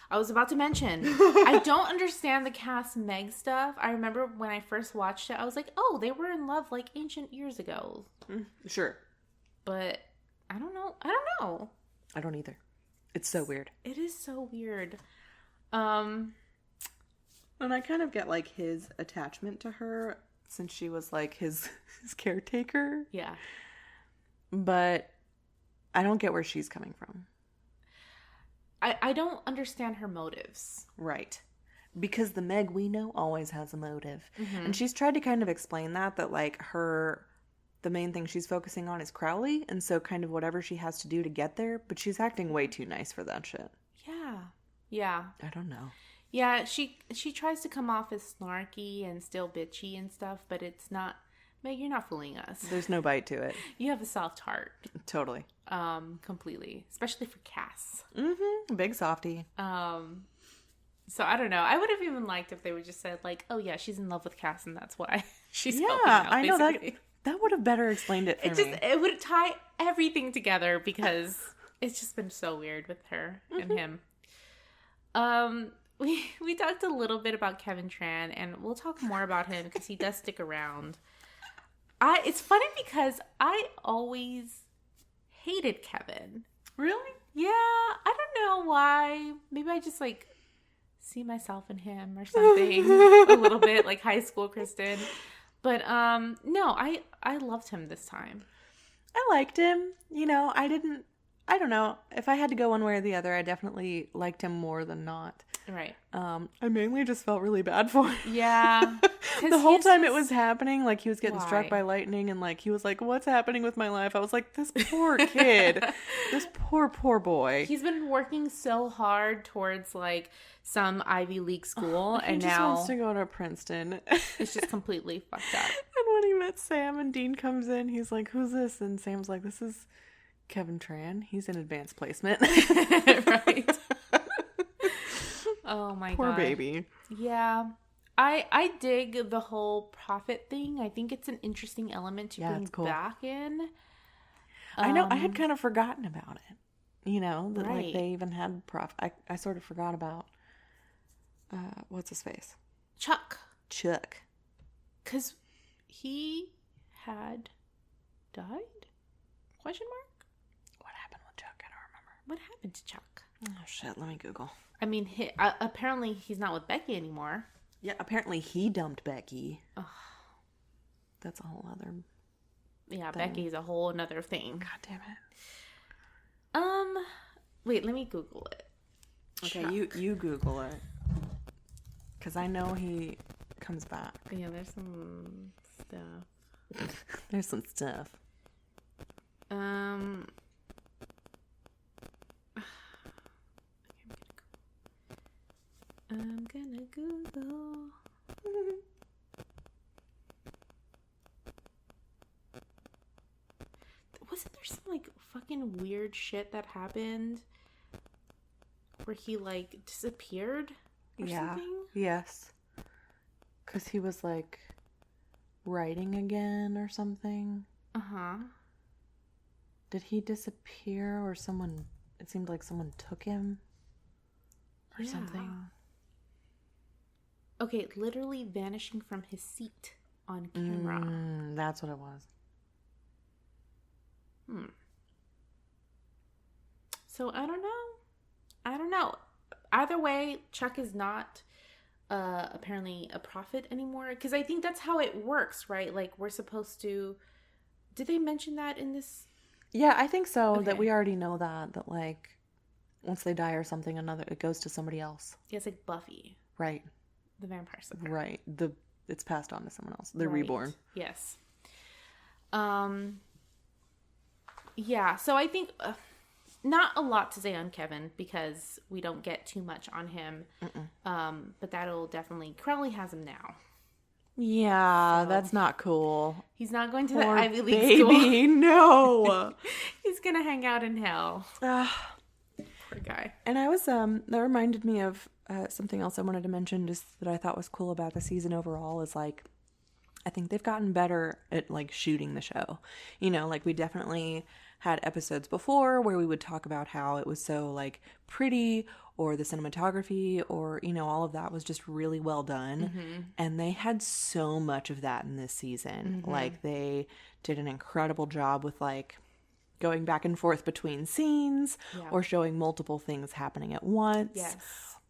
I was about to mention, I don't understand the Cass Meg stuff. I remember when I first watched it, I was like, oh, they were in love like ancient years ago. Sure. But I don't know. I don't either. It's so weird. It is so weird. And I kind of get like his attachment to her since she was like his caretaker. Yeah. But I don't get where she's coming from. I don't understand her motives. Right. Because the Meg we know always has a motive. Mm-hmm. And she's tried to kind of explain that like the main thing she's focusing on is Crowley. And so kind of whatever she has to do to get there. But she's acting way too nice for that shit. Yeah. Yeah. I don't know. Yeah, she tries to come off as snarky and still bitchy and stuff, but it's not. Meg, you're not fooling us. There's no bite to it. You have a soft heart. Totally. Completely. Especially for Cass. Mm-hmm. Big softie. So I don't know. I would have even liked if they would just said like, oh yeah, she's in love with Cass and that's why she's helping out, I know basically. that would have better explained it for me. It would tie everything together because it's just been so weird with her and him. We talked a little bit about Kevin Tran, and we'll talk more about him because he does stick around. It's funny because I always hated Kevin. Really? Yeah, I don't know why. Maybe I just like see myself in him or something a little bit, like high school Kristen. But no, I loved him this time. I liked him. You know, I don't know. If I had to go one way or the other, I definitely liked him more than not. Right. I mainly just felt really bad for him. Yeah. The whole time it was happening, like he was getting struck by lightning and like he was like, what's happening with my life? I was like, this poor kid. This poor boy. He's been working so hard towards like some Ivy League school and he just now wants to go to Princeton. It's just completely fucked up. And when he met Sam and Dean comes in, he's like, who's this? And Sam's like, this is Kevin Tran. He's in advanced placement. Right. Oh my god. Poor baby. Yeah. I dig the whole prophet thing. I think it's an interesting element to bring back in. I know. I had kind of forgotten about it. You know, that right. like they even had prophet. I sort of forgot about what's his face? Chuck. Because he had died? Question mark? What happened with Chuck? I don't remember. What happened to Chuck? Oh shit, let me Google. I mean, apparently he's not with Becky anymore. Yeah, apparently he dumped Becky. Ugh. That's a whole other thing. Becky's a whole another thing. God damn it. Wait, let me Google it. Okay, you Google it. Because I know he comes back. Yeah, there's some stuff. There's some stuff. I'm gonna Google. Wasn't there some like fucking weird shit that happened where he like disappeared or something? Yes. Because he was like writing again or something. Uh-huh. Did he disappear or someone, it seemed like someone took him or something? Okay, literally vanishing from his seat on camera. That's what it was. So I don't know. Either way, Chuck is not apparently a prophet anymore. Because I think that's how it works, right? Like we're supposed to... Did they mention that in this? Yeah, I think so. Okay. That we already know that like once they die or something, it goes to somebody else. Yeah, it's like Buffy. Right. The vampire slayer. Right. It's passed on to someone else. They're reborn. Yes. Yeah, so I think not a lot to say on Kevin because we don't get too much on him. But that'll definitely... Crowley has him now. Yeah, so, that's not cool. He's not going to the Ivy League school. No. He's going to hang out in hell. Poor guy. And I was, that reminded me of something else I wanted to mention just that I thought was cool about the season overall is like, I think they've gotten better at like shooting the show. You know, like we definitely had episodes before where we would talk about how it was so like pretty or the cinematography or, you know, all of that was just really well done. And they had so much of that in this season. Like they did an incredible job with like going back and forth between scenes or showing multiple things happening at once. Yes.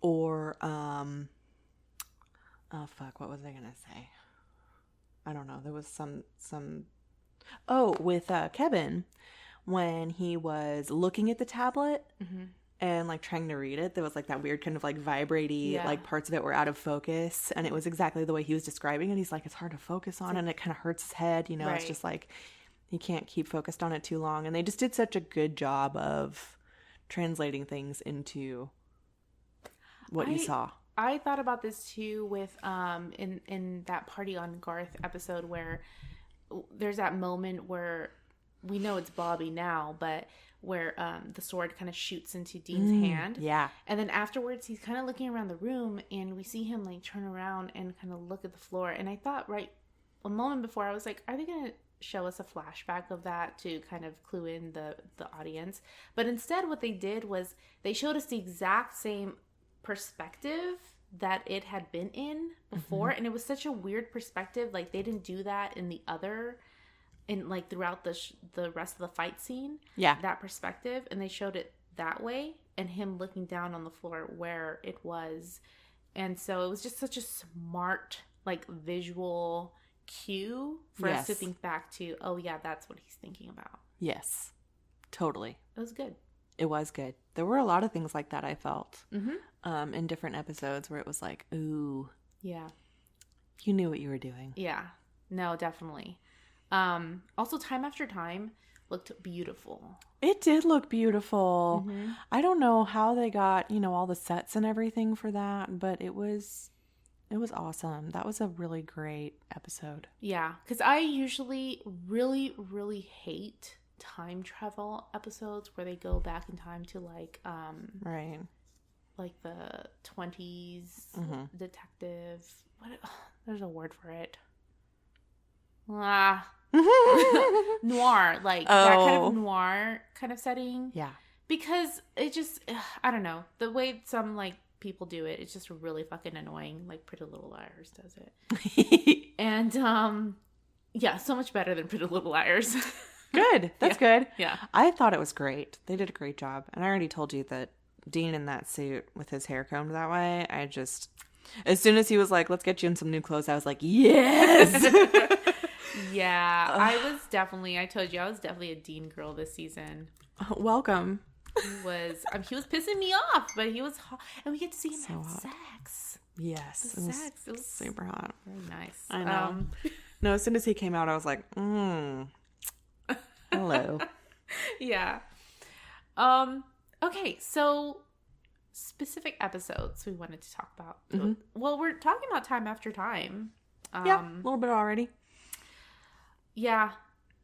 Or, what was I going to say? I don't know. There was with Kevin, when he was looking at the tablet and like trying to read it, there was like that weird kind of like vibraty, like parts of it were out of focus. And it was exactly the way he was describing it. He's like, it's hard to focus on and it kind of hurts his head. You know, It's just like, you can't keep focused on it too long. And they just did such a good job of translating things into what you saw. I thought about this too with in that Party on Garth episode where there's that moment where we know it's Bobby now, but where the sword kind of shoots into Dean's hand. Yeah. And then afterwards he's kind of looking around the room and we see him like turn around and kind of look at the floor. And I thought a moment before I was like, are they going to show us a flashback of that to kind of clue in the audience? But instead what they did was they showed us the exact same perspective that it had been in before, and it was such a weird perspective. Like they didn't do that throughout the rest of the fight scene. Yeah, that perspective, and they showed it that way, and him looking down on the floor where it was, and so it was just such a smart like visual cue for us to think back to. Oh yeah, that's what he's thinking about. Yes, totally. It was good. It was good. There were a lot of things like that I felt in different episodes where it was like, ooh. Yeah. You knew what you were doing. Yeah. No, definitely. Also, Time After Time looked beautiful. It did look beautiful. I don't know how they got, all the sets and everything for that, but it was awesome. That was a really great episode. Yeah, because I usually really, really hate time travel episodes where they go back in time to like the 20s detective, there's a word for it, noir, like that kind of noir kind of setting. Yeah, because it just I don't know, the way some like people do it, it's just really fucking annoying. Like Pretty Little Liars does it. And so much better than Pretty Little Liars. Good. That's good. Yeah. I thought it was great. They did a great job. And I already told you that Dean in that suit with his hair combed that way, as soon as he was like, let's get you in some new clothes, I was like, yes. Yeah. I told you, I was definitely a Dean girl this season. Welcome. He was pissing me off, but he was hot. And we get to see him have sex. Yes. It was super hot. Very nice. I know. No, as soon as he came out, I was like, hello. Yeah. Okay, so specific episodes we wanted to talk about. Well, we're talking about Time After Time. A little bit already. Yeah,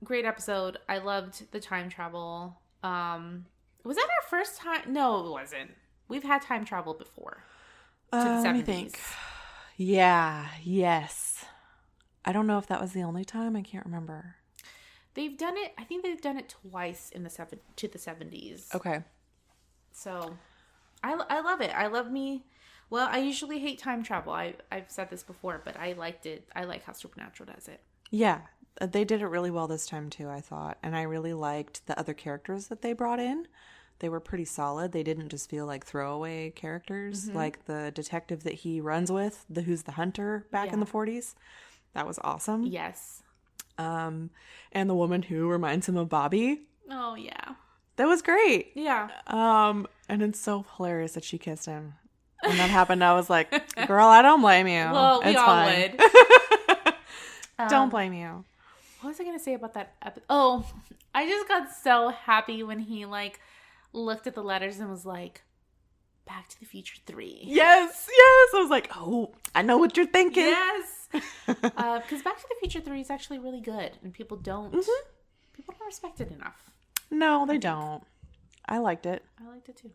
great episode. I loved the time travel. Was that our first time? No, it wasn't. We've had time travel before. To the 70s. Let me think. Yeah, yes. I don't know if that was the only time. I can't remember. They've done it. I think they've done it twice in the 70s. Okay. So, I love it. I love me. Well, I usually hate time travel. I've said this before, but I liked it. I like how Supernatural does it. Yeah, they did it really well this time too, I thought. And I really liked the other characters that they brought in. They were pretty solid. They didn't just feel like throwaway characters. Like the detective that he runs with, who's the hunter back in the 40s. That was awesome. Yes. And the woman who reminds him of Bobby. Oh, yeah. That was great. Yeah. And it's so hilarious that she kissed him. When that happened, I was like, girl, I don't blame you. Well, we it's all fine. would. Don't blame you. What was I going to say about that episode? Oh, I just got so happy when he, like, looked at the letters and was like, Back to the Future 3. Yes. I was like, oh, I know what you're thinking. Yes. Because Back to the Future 3 is actually really good. And people don't respect it enough. No, they don't. I liked it. I liked it too.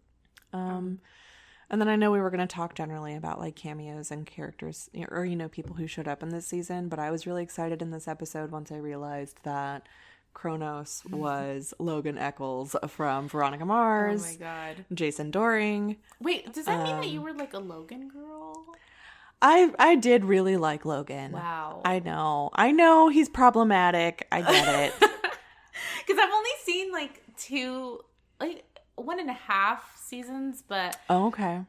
And then I know we were going to talk generally about like cameos and characters or, people who showed up in this season. But I was really excited in this episode once I realized that Kronos was Logan Eccles from Veronica Mars. Oh my God. Jason Doring. Wait, does that mean that you were like a Logan girl? I did really like Logan. Wow. I know he's problematic. I get it. Because I've only seen like 1.5 seasons, but Oh, okay.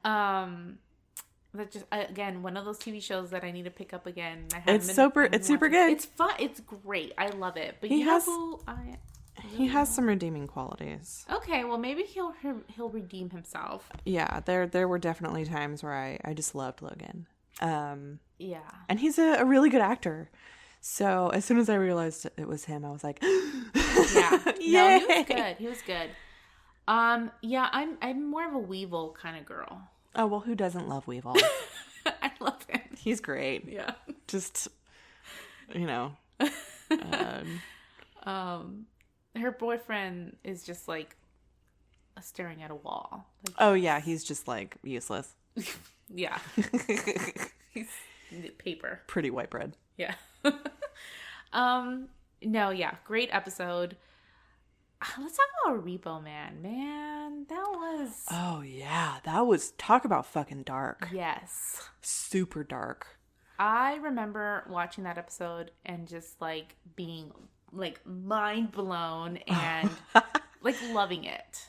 that just again one of those TV shows that I need to pick up again. It's super good. It's fun. It's great. I love it. But He has some some redeeming qualities. Okay, well maybe he'll redeem himself. Yeah, there were definitely times where I just loved Logan. Yeah, and he's a really good actor. So as soon as I realized it was him, I was like, yeah, no, he was good. He was good. Yeah, I'm more of a Weevil kind of girl. Oh well, who doesn't love Weevil? I love him. He's great. Yeah, just you know. Her boyfriend is just like staring at a wall. Like, oh yeah, he's just like useless. Yeah, he's paper. Pretty white bread. Yeah. No, yeah, great episode. Let's talk about Repo Man. Man, that was... Oh, yeah. That was... Talk about fucking dark. Yes. Super dark. I remember watching that episode and just, like, being, like, mind blown and, like, loving it.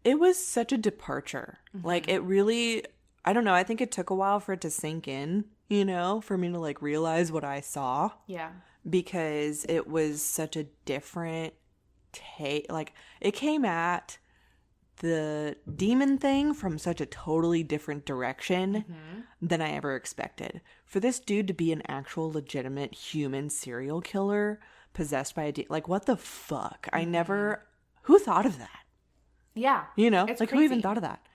It was such a departure. Mm-hmm. Like, it really... I don't know. I think it took a while for it to sink in, you know, for me to, like, realize what I saw. Yeah. Because it was such a different... like it came at the demon thing from such a totally different direction than I ever expected. For this dude to be an actual legitimate human serial killer possessed by a like what the fuck? I never... Who thought of that? Yeah. You know? It's like crazy. Who even thought of that?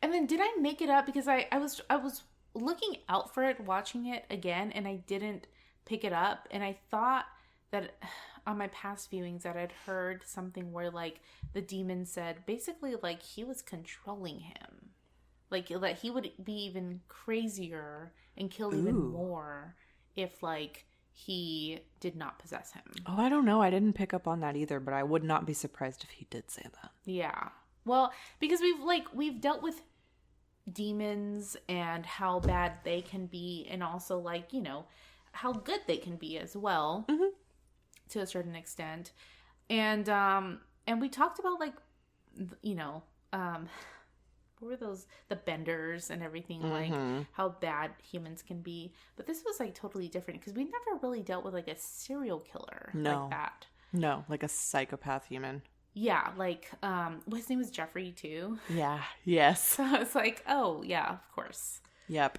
And then did I make it up? Because I was looking out for it, watching it again, and I didn't pick it up. And I thought that on my past viewings that I'd heard something where like the demon said basically like he was controlling him, like that he would be even crazier and kill even more if like he did not possess him. Oh, I don't know. I didn't pick up on that either, but I would not be surprised if he did say that. Yeah. Well, because we've dealt with demons and how bad they can be, and also like, you know, how good they can be as well. Mm-hmm. To a certain extent, and we talked about like, you know, what were those, the benders and everything, like how bad humans can be. But this was like totally different because we never really dealt with like a serial killer like that. No, like a psychopath human. Yeah, like his name was Jeffrey too. Yeah. Yes. So I was like, oh yeah, of course. Yep.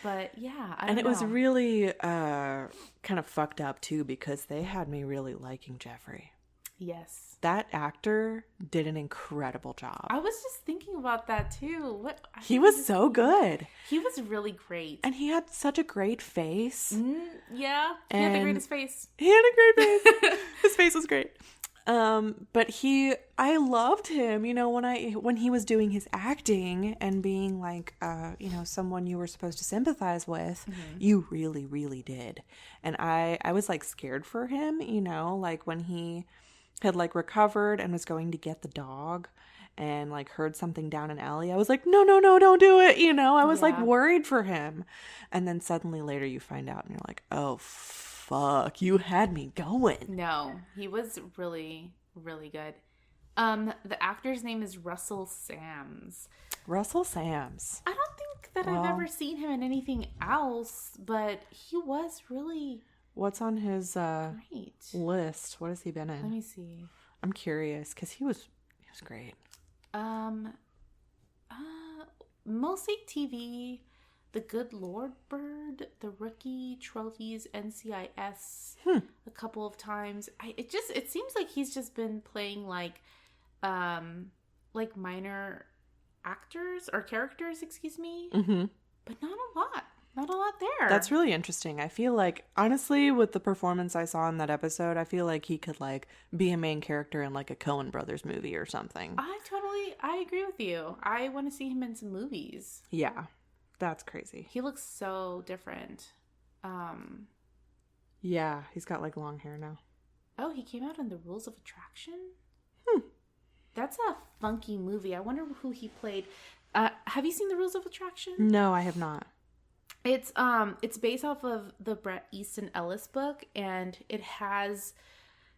But yeah, I don't know. And it was really kind of fucked up too because they had me really liking Jeffrey. Yes. That actor did an incredible job. I was just thinking about that too. He was so good. He was really great. And he had such a great face. Yeah. He had the greatest face. He had a great face. His face was great. But I loved him, you know, when he was doing his acting and being like, you know, someone you were supposed to sympathize with, you really, really did. And I was like scared for him, you know, like when he had like recovered and was going to get the dog and like heard something down an alley. I was like, no, don't do it. You know, I was like worried for him. And then suddenly later you find out and you're like, oh, fuck, you had me going. No, he was really, really good. The actor's name is Russell Sams. Russell Sams. I don't think that I've ever seen him in anything else, but he was really... What's on his great list? What has he been in? Let me see. I'm curious because he was great. Mostly TV. The Good Lord Bird, The Rookie, Trophies, NCIS, a couple of times. It seems like he's just been playing like minor actors or characters, excuse me. Mm-hmm. But not a lot there. That's really interesting. I feel like, honestly, with the performance I saw in that episode, I feel like he could like be a main character in like a Coen Brothers movie or something. I agree with you. I want to see him in some movies. Yeah. That's crazy. He looks so different. Yeah, he's got like long hair now. Oh, he came out in The Rules of Attraction? That's a funky movie. I wonder who he played. Have you seen The Rules of Attraction? No, I have not. It's based off of the Bret Easton Ellis book, and it has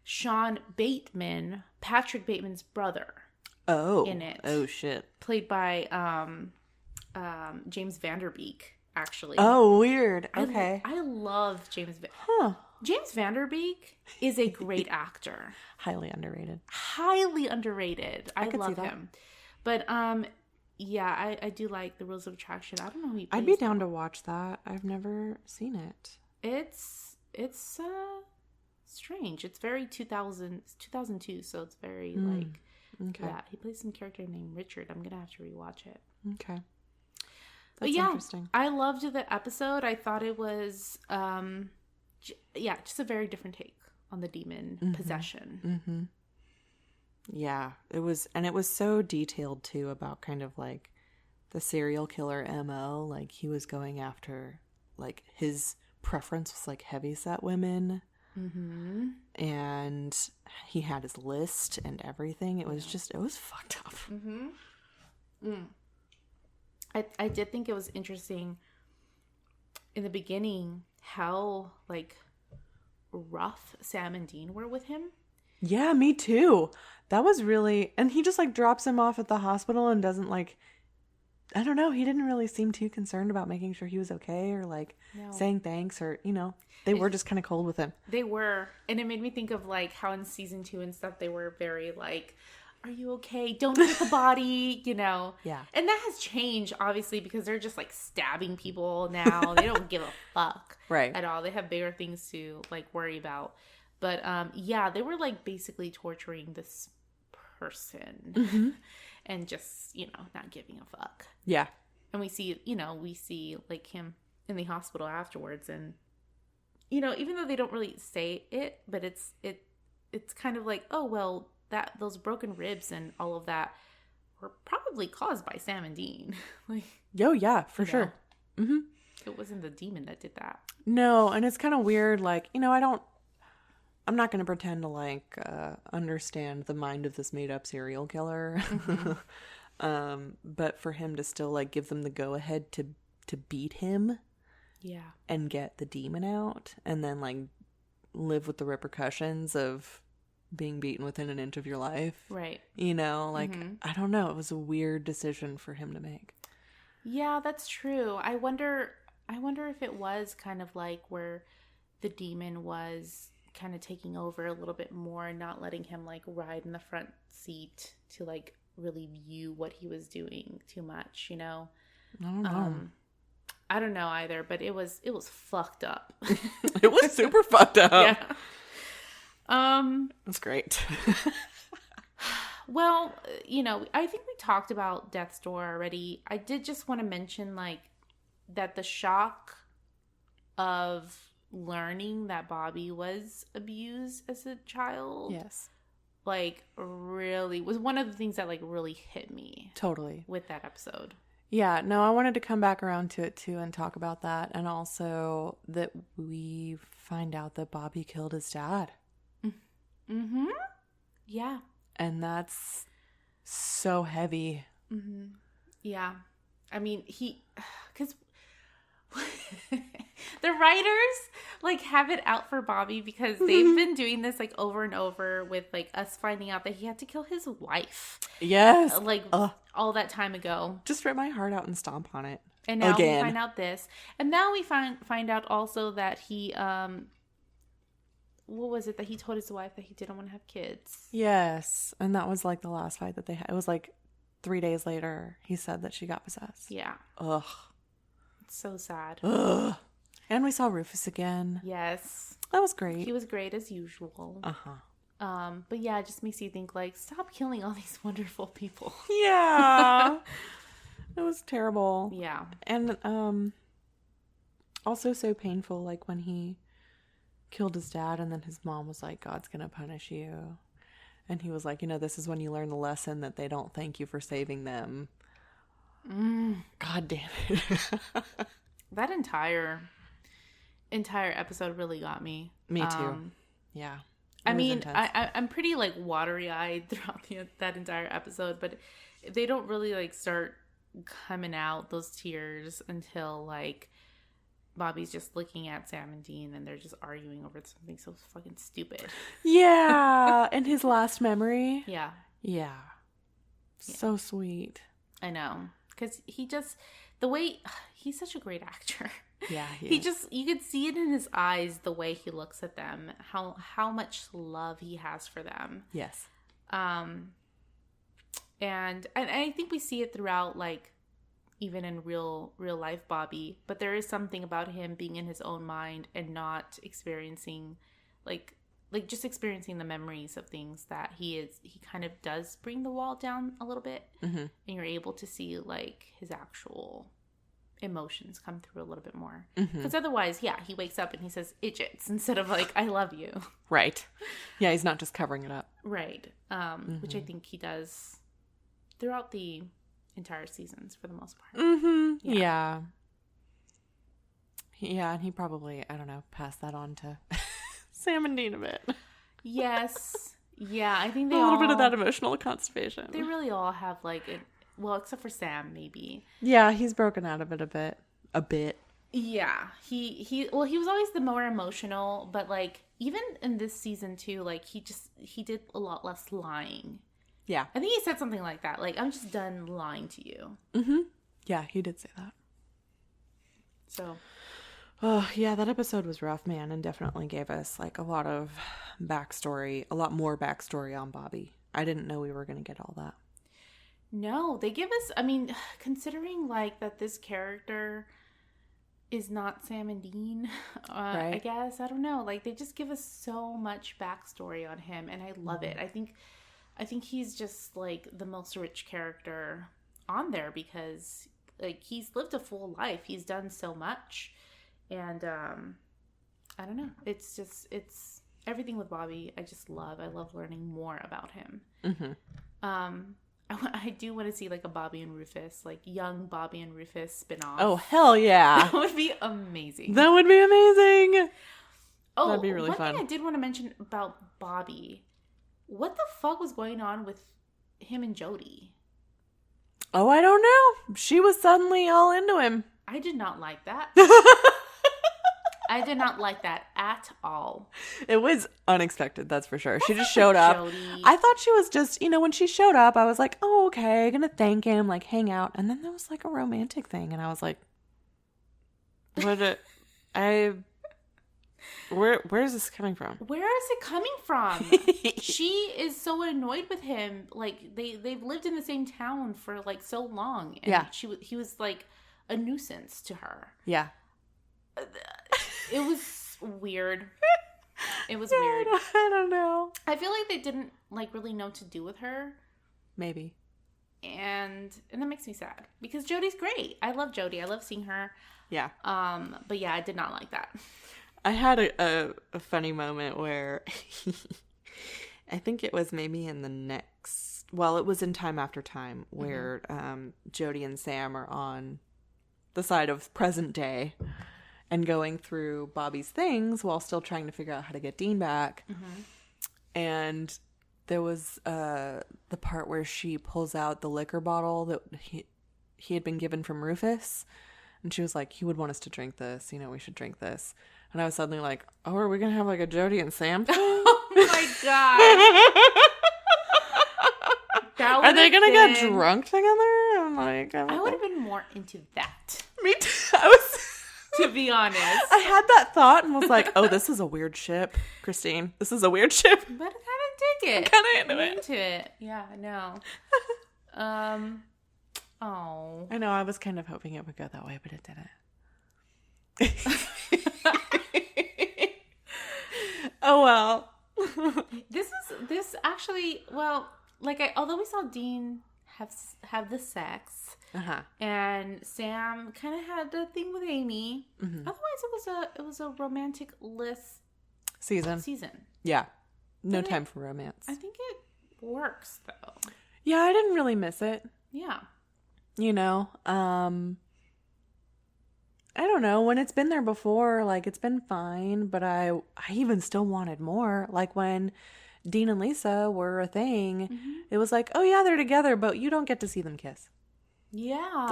Sean Bateman, Patrick Bateman's brother. Oh. In it. Oh, shit. Played by James Vanderbeek, actually. Oh, weird. Okay. I love James Huh. James Vanderbeek is a great actor. Highly underrated. Highly underrated. I could see love that. him. But yeah, I do like The Rules of Attraction. I don't know who he plays. I'd be down to watch that. I've never seen it. It's strange. It's very 2002, so it's very like Okay. yeah. He plays some character named Richard. I'm gonna have to rewatch it. Okay. But That's yeah, interesting. I loved the episode. I thought it was just a very different take on the demon possession. Mm-hmm. Yeah, it was, and it was so detailed too about kind of like the serial killer MO. Like he was going after, like his preference was like heavyset women, and he had his list and everything. It was just, it was fucked up. I did think it was interesting in the beginning how like rough Sam and Dean were with him. Yeah, me too. That was really, and he just like drops him off at the hospital and doesn't like, I don't know, he didn't really seem too concerned about making sure he was okay or like saying thanks or, you know, they were just kind of cold with him. They were. And it made me think of like how in season 2 and stuff, they were very like, are you okay? Don't hit the body, you know? Yeah. And that has changed, obviously, because they're just like stabbing people now. They don't give a fuck at all. They have bigger things to like worry about. But yeah, they were like basically torturing this person and just, you know, not giving a fuck. Yeah. And we see like him in the hospital afterwards, and you know, even though they don't really say it, but it's kind of like, oh well, that those broken ribs and all of that were probably caused by Sam and Dean. Like, oh yeah, for sure. Mm-hmm. It wasn't the demon that did that. No, and it's kind of weird. Like, you know, I'm not going to pretend to like understand the mind of this made up serial killer. But for him to still like give them the go ahead to beat him. Yeah. And get the demon out and then like live with the repercussions of being beaten within an inch of your life. Right. You know, like, I don't know. It was a weird decision for him to make. Yeah, that's true. I wonder if it was kind of like where the demon was kind of taking over a little bit more and not letting him like ride in the front seat to like really view what he was doing too much, you know? I don't know. I don't know either, but it was fucked up. It was super fucked up. Yeah. That's great. Well, you know, I think we talked about Death's Door already. I did just want to mention like that the shock of learning that Bobby was abused as a child. Yes. Like really was one of the things that like really hit me. Totally. With that episode. Yeah, no, I wanted to come back around to it too and talk about that. And also that we find out that Bobby killed his dad. Mm-hmm. Yeah. And that's so heavy. Mm-hmm. Yeah. I mean, because the writers like have it out for Bobby because they've been doing this like over and over with like us finding out that he had to kill his wife. Yes. Like all that time ago. Just rip my heart out and stomp on it. And now we find out this. And now we find out also that he what was it that he told his wife that he didn't want to have kids? Yes. And that was like the last fight that they had. It was like 3 days later he said that she got possessed. Yeah. Ugh. It's so sad. Ugh. And we saw Rufus again. Yes. That was great. He was great as usual. Uh-huh. But yeah, it just makes you think like, stop killing all these wonderful people. Yeah. It was terrible. Yeah. And also so painful, like when he killed his dad and then his mom was like, God's gonna punish you. And he was like, you know, this is when you learn the lesson that they don't thank you for saving them. God damn it. That entire episode really got me. Me too. Yeah. I mean, I'm pretty like watery eyed throughout that entire episode, but they don't really like start coming out those tears until like Bobby's just looking at Sam and Dean, and they're just arguing over something so fucking stupid. Yeah. And his last memory. Yeah. Yeah. So sweet. I know. Because he's such a great actor. Yeah. You could see it in his eyes, the way he looks at them, how much love he has for them. Yes. And I think we see it throughout, like, even in real life Bobby, but there is something about him being in his own mind and not experiencing like just experiencing the memories of things that he kind of does bring the wall down a little bit. Mm-hmm. And you're able to see like his actual emotions come through a little bit more. Because otherwise, yeah, he wakes up and he says "idjits" instead of like "I love you." Right. Yeah, he's not just covering it up. Right. Which I think he does throughout the entire seasons for the most part. Yeah. And he probably, I don't know, passed that on to Sam and Dean a bit. Yes. Yeah, I think they a little bit of that emotional constipation. They really all have like it. Well, except for Sam, maybe. Yeah, he's broken out of it a bit. Yeah. He was always the more emotional, but like even in this season too, like he did a lot less lying. Yeah. I think he said something like that. Like, I'm just done lying to you. Yeah, he did say that. So. Oh, yeah, that episode was rough, man, and definitely gave us, like, a lot more backstory on Bobby. I didn't know we were going to get all that. No, they give us, I mean, considering, like, that this character is not Sam and Dean, right. I guess. I don't know. Like, they just give us so much backstory on him, and I love it. I think he's just, like, the most rich character on there because, like, he's lived a full life. He's done so much. And, I don't know. It's everything with Bobby I just love. I love learning more about him. I do want to see, like, a Bobby and Rufus, like, young Bobby and Rufus spinoff. Oh, hell yeah. That would be amazing. That would be amazing. Oh, that'd be really fun. One thing I did want to mention about Bobby. What the fuck was going on with him and Jody? Oh, I don't know. She was suddenly all into him. I did not like that. I did not like that at all. It was unexpected, that's for sure. She just showed up. Jody. I thought she was just, when she showed up, I was like, oh, okay, gonna thank him, like, hang out. And then there was, like, a romantic thing. And I was like, where is this coming from? Where is it coming from? She is so annoyed with him. Like, they've lived in the same town for, like, so long. And yeah. He was, like, a nuisance to her. Yeah. It was weird. It was weird. I don't know. I feel like they didn't, like, really know what to do with her. Maybe. And that makes me sad. Because Jodie's great. I love Jodie. I love seeing her. Yeah. But yeah, I did not like that. I had a funny moment where I think it was maybe in it was in Time After Time where Jodie and Sam are on the side of present day and going through Bobby's things while still trying to figure out how to get Dean back. And there was the part where she pulls out the liquor bottle that he had been given from Rufus. And she was like, he would want us to drink this. We should drink this. And I was suddenly like, oh, are we going to have like a Jodie and Sam thing? Oh my God. Are they going to get drunk together? I'm like, I would have been more into that. Me too. I was... To be honest. I had that thought and was like, oh, this is a weird ship, Christine. This is a weird ship. But I kind of dig it. I'm kind of into it. Yeah, I know. Oh. I know, I was kind of hoping it would go that way, but it didn't. Oh, well. This actually, well, like, although we saw Dean have the sex, and Sam kind of had the thing with Amy. Otherwise, it was a romantic-less season. Yeah, no time for romance. I think it works though. Yeah, I didn't really miss it. Yeah, I don't know, when it's been there before, like, it's been fine, but I even still wanted more. Like when Dean and Lisa were a thing, it was like, oh yeah, they're together, but you don't get to see them kiss. Yeah.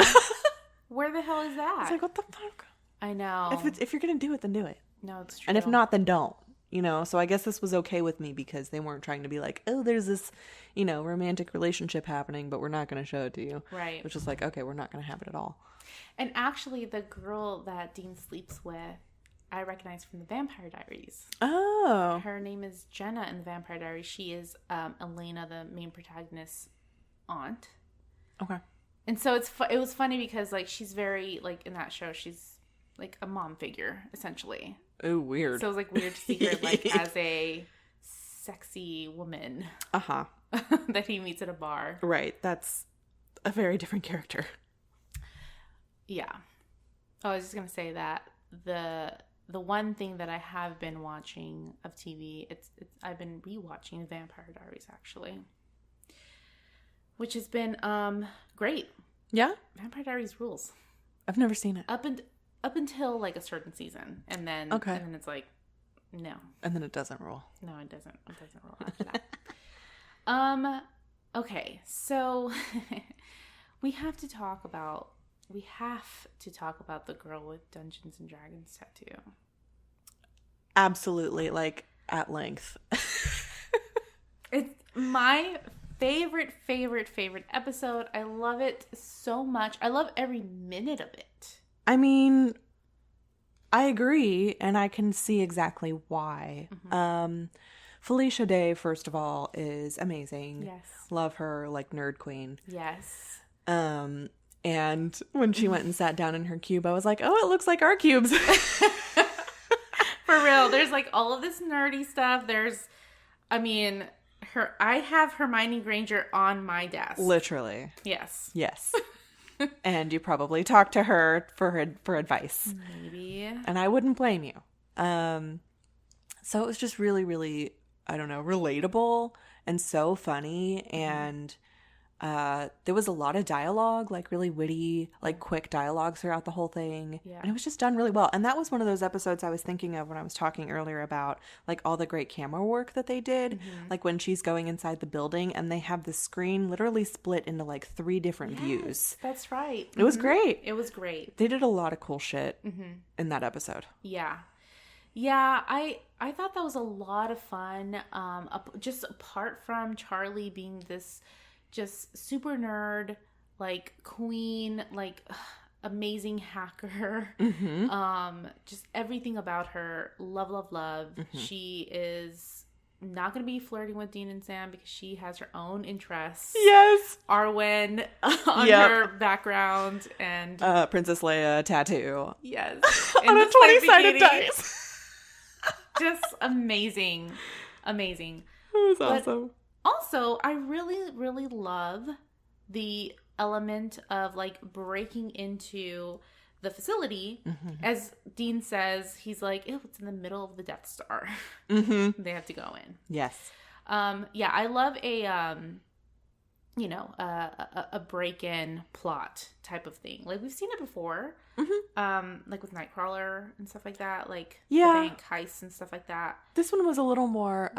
Where the hell is that? I was like, what the fuck? I know. If you're going to do it, then do it. No, it's true. And if not, then don't. You know, so I guess this was okay with me because they weren't trying to be like, oh, there's this, you know, romantic relationship happening, but we're not going to show it to you. Right. Which is like, okay, we're not going to have it at all. And actually, the girl that Dean sleeps with, I recognize from the Vampire Diaries. Oh. Her name is Jenna in the Vampire Diaries. She is Elena, the main protagonist's aunt. Okay. And so it was funny because, like, she's very, like, in that show, she's, like, a mom figure, essentially. Oh, weird. So it was, like, weird to see her, like, as a sexy woman. Uh-huh. that he meets at a bar. Right. That's a very different character. Yeah. Oh, I was just going to say that the one thing that I have been watching of TV, I've been rewatching Vampire Diaries, actually. Which has been great. Yeah? Vampire Diaries rules. I've never seen it. Up until like a certain season, and then it's like no. And then it doesn't roll. No, it doesn't. It doesn't roll after that. Okay, so we have to talk about the girl with Dungeons and Dragons tattoo. Absolutely, like at length. It's my favorite episode. I love it so much. I love every minute of it. I mean, I agree, and I can see exactly why. Mm-hmm. Felicia Day, first of all, is amazing. Yes. Love her, like, nerd queen. Yes. And when she went and sat down in her cube, I was like, oh, it looks like our cubes. For real. There's, like, all of this nerdy stuff. I have Hermione Granger on my desk. Literally. Yes. And you probably talked to her for advice. Maybe. And I wouldn't blame you. So it was just really, really, I don't know, relatable and so funny. And there was a lot of dialogue, like really witty, like quick dialogue throughout the whole thing. Yeah. And it was just done really well. And that was one of those episodes I was thinking of when I was talking earlier about like all the great camera work that they did. Mm-hmm. Like when she's going inside the building and they have the screen literally split into like 3 different views. That's right. It was great. It was great. They did a lot of cool shit in that episode. Yeah. Yeah, I thought that was a lot of fun. Just apart from Charlie being this just super nerd, like queen, like amazing hacker. Mm-hmm. Just everything about her. Love. Mm-hmm. She is not going to be flirting with Dean and Sam because she has her own interests. Yes. Arwen on her background and Princess Leia tattoo. Yes. On a 20-sided dice. Just amazing. It was awesome. Also, I really, really love the element of like breaking into the facility. Mm-hmm. As Dean says, he's like, ew, it's in the middle of the Death Star. Mm-hmm. They have to go in. Yes. Yeah, I love a break-in plot type of thing. Like we've seen it before. Mm-hmm. Like with Nightcrawler and stuff like that. Like the bank heists and stuff like that. This one was a little more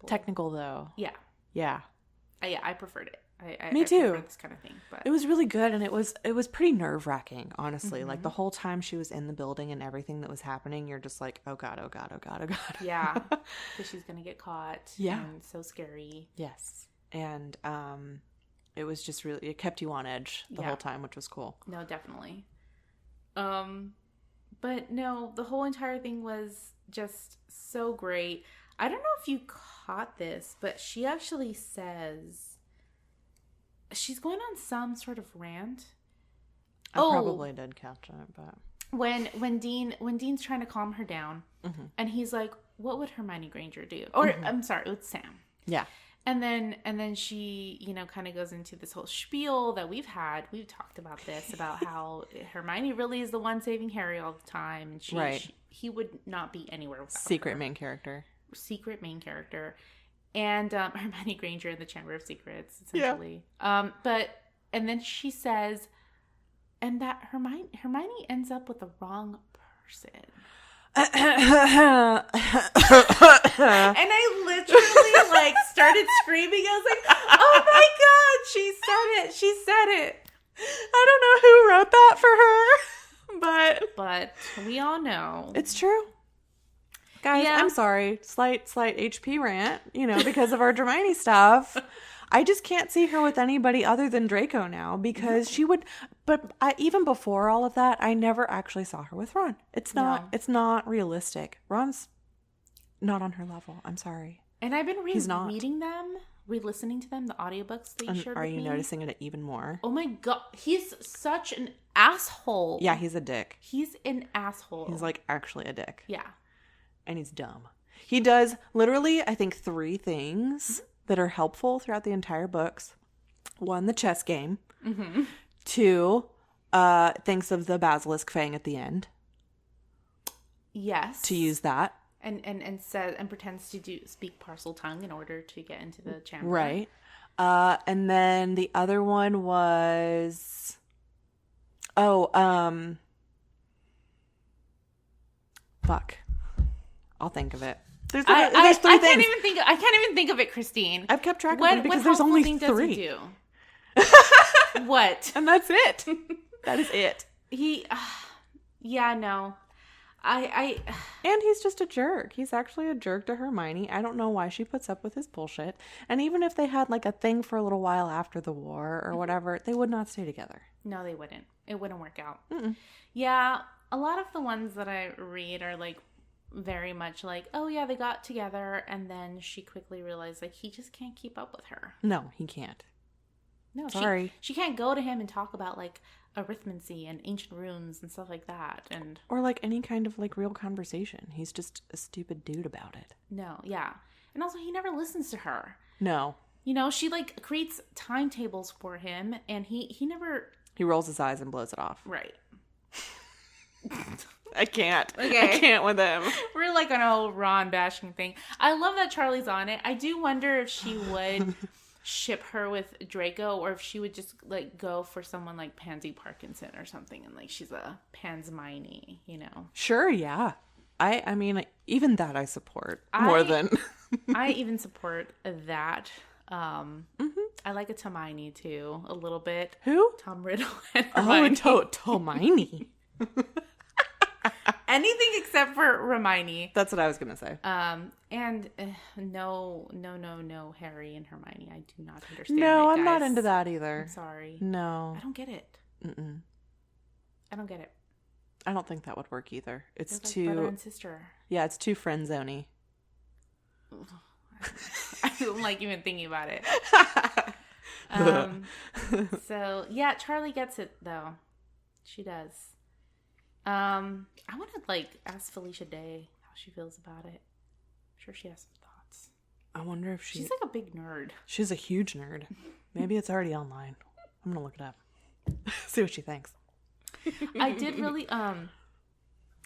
technical though. Yeah. Yeah. Yeah, I preferred it. Me too. I prefer this kind of thing. But it was really good, and it was pretty nerve-wracking, honestly. Mm-hmm. Like the whole time she was in the building and everything that was happening, you're just like, oh god, oh god, oh god, oh god. Yeah, because she's gonna get caught. Yeah, and so scary. Yes, and it was just really, it kept you on edge the whole time, which was cool. No, definitely. But no, the whole entire thing was just so great. I don't know if you caught this, but she actually says she's going on some sort of rant. I probably did catch it, but when Dean's trying to calm her down, mm-hmm. and he's like, "What would Hermione Granger do?" Or mm-hmm. I'm sorry, it was Sam. Yeah. And then she, kind of goes into this whole spiel that we've talked about this, about how Hermione really is the one saving Harry all the time, and he would not be anywhere without Secret her. main character. And Hermione Granger in the Chamber of Secrets, essentially. Yeah. And then she says, and that Hermione ends up with the wrong person. And I literally started screaming. I was like, oh my god, she said it. I don't know who wrote that for her, not. But we all know. It's true. Guys, I'm sorry. Slight HP rant, because of our Hermione stuff. I just can't see her with anybody other than Draco now because she would. But even before all of that, I never actually saw her with Ron. It's not realistic. Ron's not on her level. I'm sorry. And I've been reading them, re-listening to them, the audiobooks that you shared with me. Are you noticing it even more? Oh my God. He's such an asshole. Yeah, he's a dick. He's an asshole. He's like actually a dick. Yeah. And he's dumb. He does literally, I think, 3 things that are helpful throughout the entire books. 1, the chess game. 2, thinks of the basilisk fang at the end. Yes. To use that. And says and pretends to speak parcel tongue in order to get into the chamber. Right. And then the other one was fuck. I'll think of it. There's 3 things. I can't even think of it, Christine. I've kept track of them because there's only 3. Does he do? What? And that's it. That is it. No. And he's just a jerk. He's actually a jerk to Hermione. I don't know why she puts up with his bullshit. And even if they had like a thing for a little while after the war or whatever, they would not stay together. No, they wouldn't. It wouldn't work out. Mm-mm. Yeah, a lot of the ones that I read are like very much like, oh yeah, they got together and then she quickly realized like he just can't keep up with her. No, he can't. No, sorry. She can't go to him and talk about like arithmancy and ancient runes and stuff like that, or like any kind of like real conversation. He's just a stupid dude about it. No, yeah, and also he never listens to her. No, she like creates timetables for him, and he never. He rolls his eyes and blows it off. Right. I can't. Okay. I can't with him. We're like on a whole Ron bashing thing. I love that Charlie's on it. I do wonder if she would ship her with Draco, or if she would just like go for someone like Pansy Parkinson or something, and like she's a Pansmini, Sure, yeah. I mean, even that I support more than. I even support that. I like a Hermione too, a little bit. Who? Tom Riddle and Hermione. Oh, Hermione. Anything except for Hermione. That's what I was gonna say. And no, Harry and Hermione. I do not understand. No, I'm guys. not into that either. I'm sorry. No, I don't get it. I don't get it. I don't think that would work either. It's like too brother and sister. Yeah, it's too friend zoney. I don't like even thinking about it. So yeah, Charlie gets it though. She does. I want to like ask Felicia Day how she feels about it. I'm sure she has some thoughts. I wonder if she's like a big nerd. She's a huge nerd. Maybe it's already online. I'm gonna look it up. See what she thinks. I did really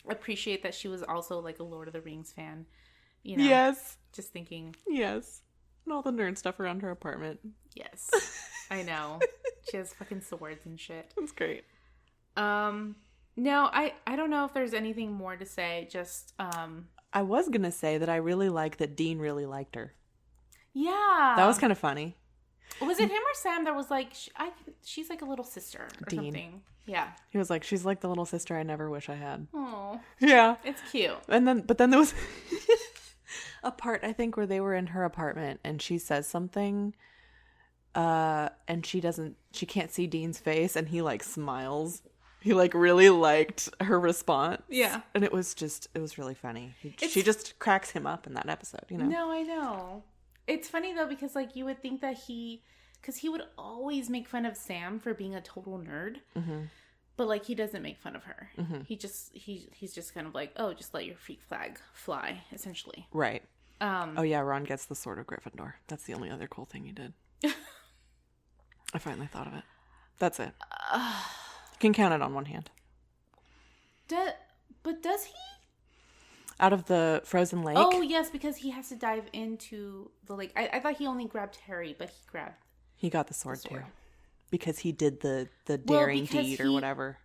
appreciate that she was also like a Lord of the Rings fan. Yes. Just thinking. Yes. And all the nerd stuff around her apartment. Yes. I know. She has fucking swords and shit. That's great. No, I don't know if there's anything more to say. Just I was gonna say that I really like that Dean really liked her. Yeah. That was kind of funny. Was it him or Sam that was like, she's like a little sister or Dean. something? Yeah. He was like, she's like the little sister I never wish I had. Oh. Yeah. It's cute. But then there was a part, I think, where they were in her apartment and she says something and she can't see Dean's face and he like smiles. He like really liked her response. Yeah. And it was really funny. She just cracks him up in that episode, No, I know. It's funny though because like you would think that because he would always make fun of Sam for being a total nerd, but like he doesn't make fun of her. He's just kind of like, oh, just let your freak flag fly, essentially. Right. Oh yeah, Ron gets the sword of Gryffindor. That's the only other cool thing he did. I finally thought of it. That's it. You can count it on one hand. But does he? Out of the frozen lake? Oh, yes, because he has to dive into the lake. I thought he only grabbed Harry, but he got the sword too. Because he did the daring deed or whatever.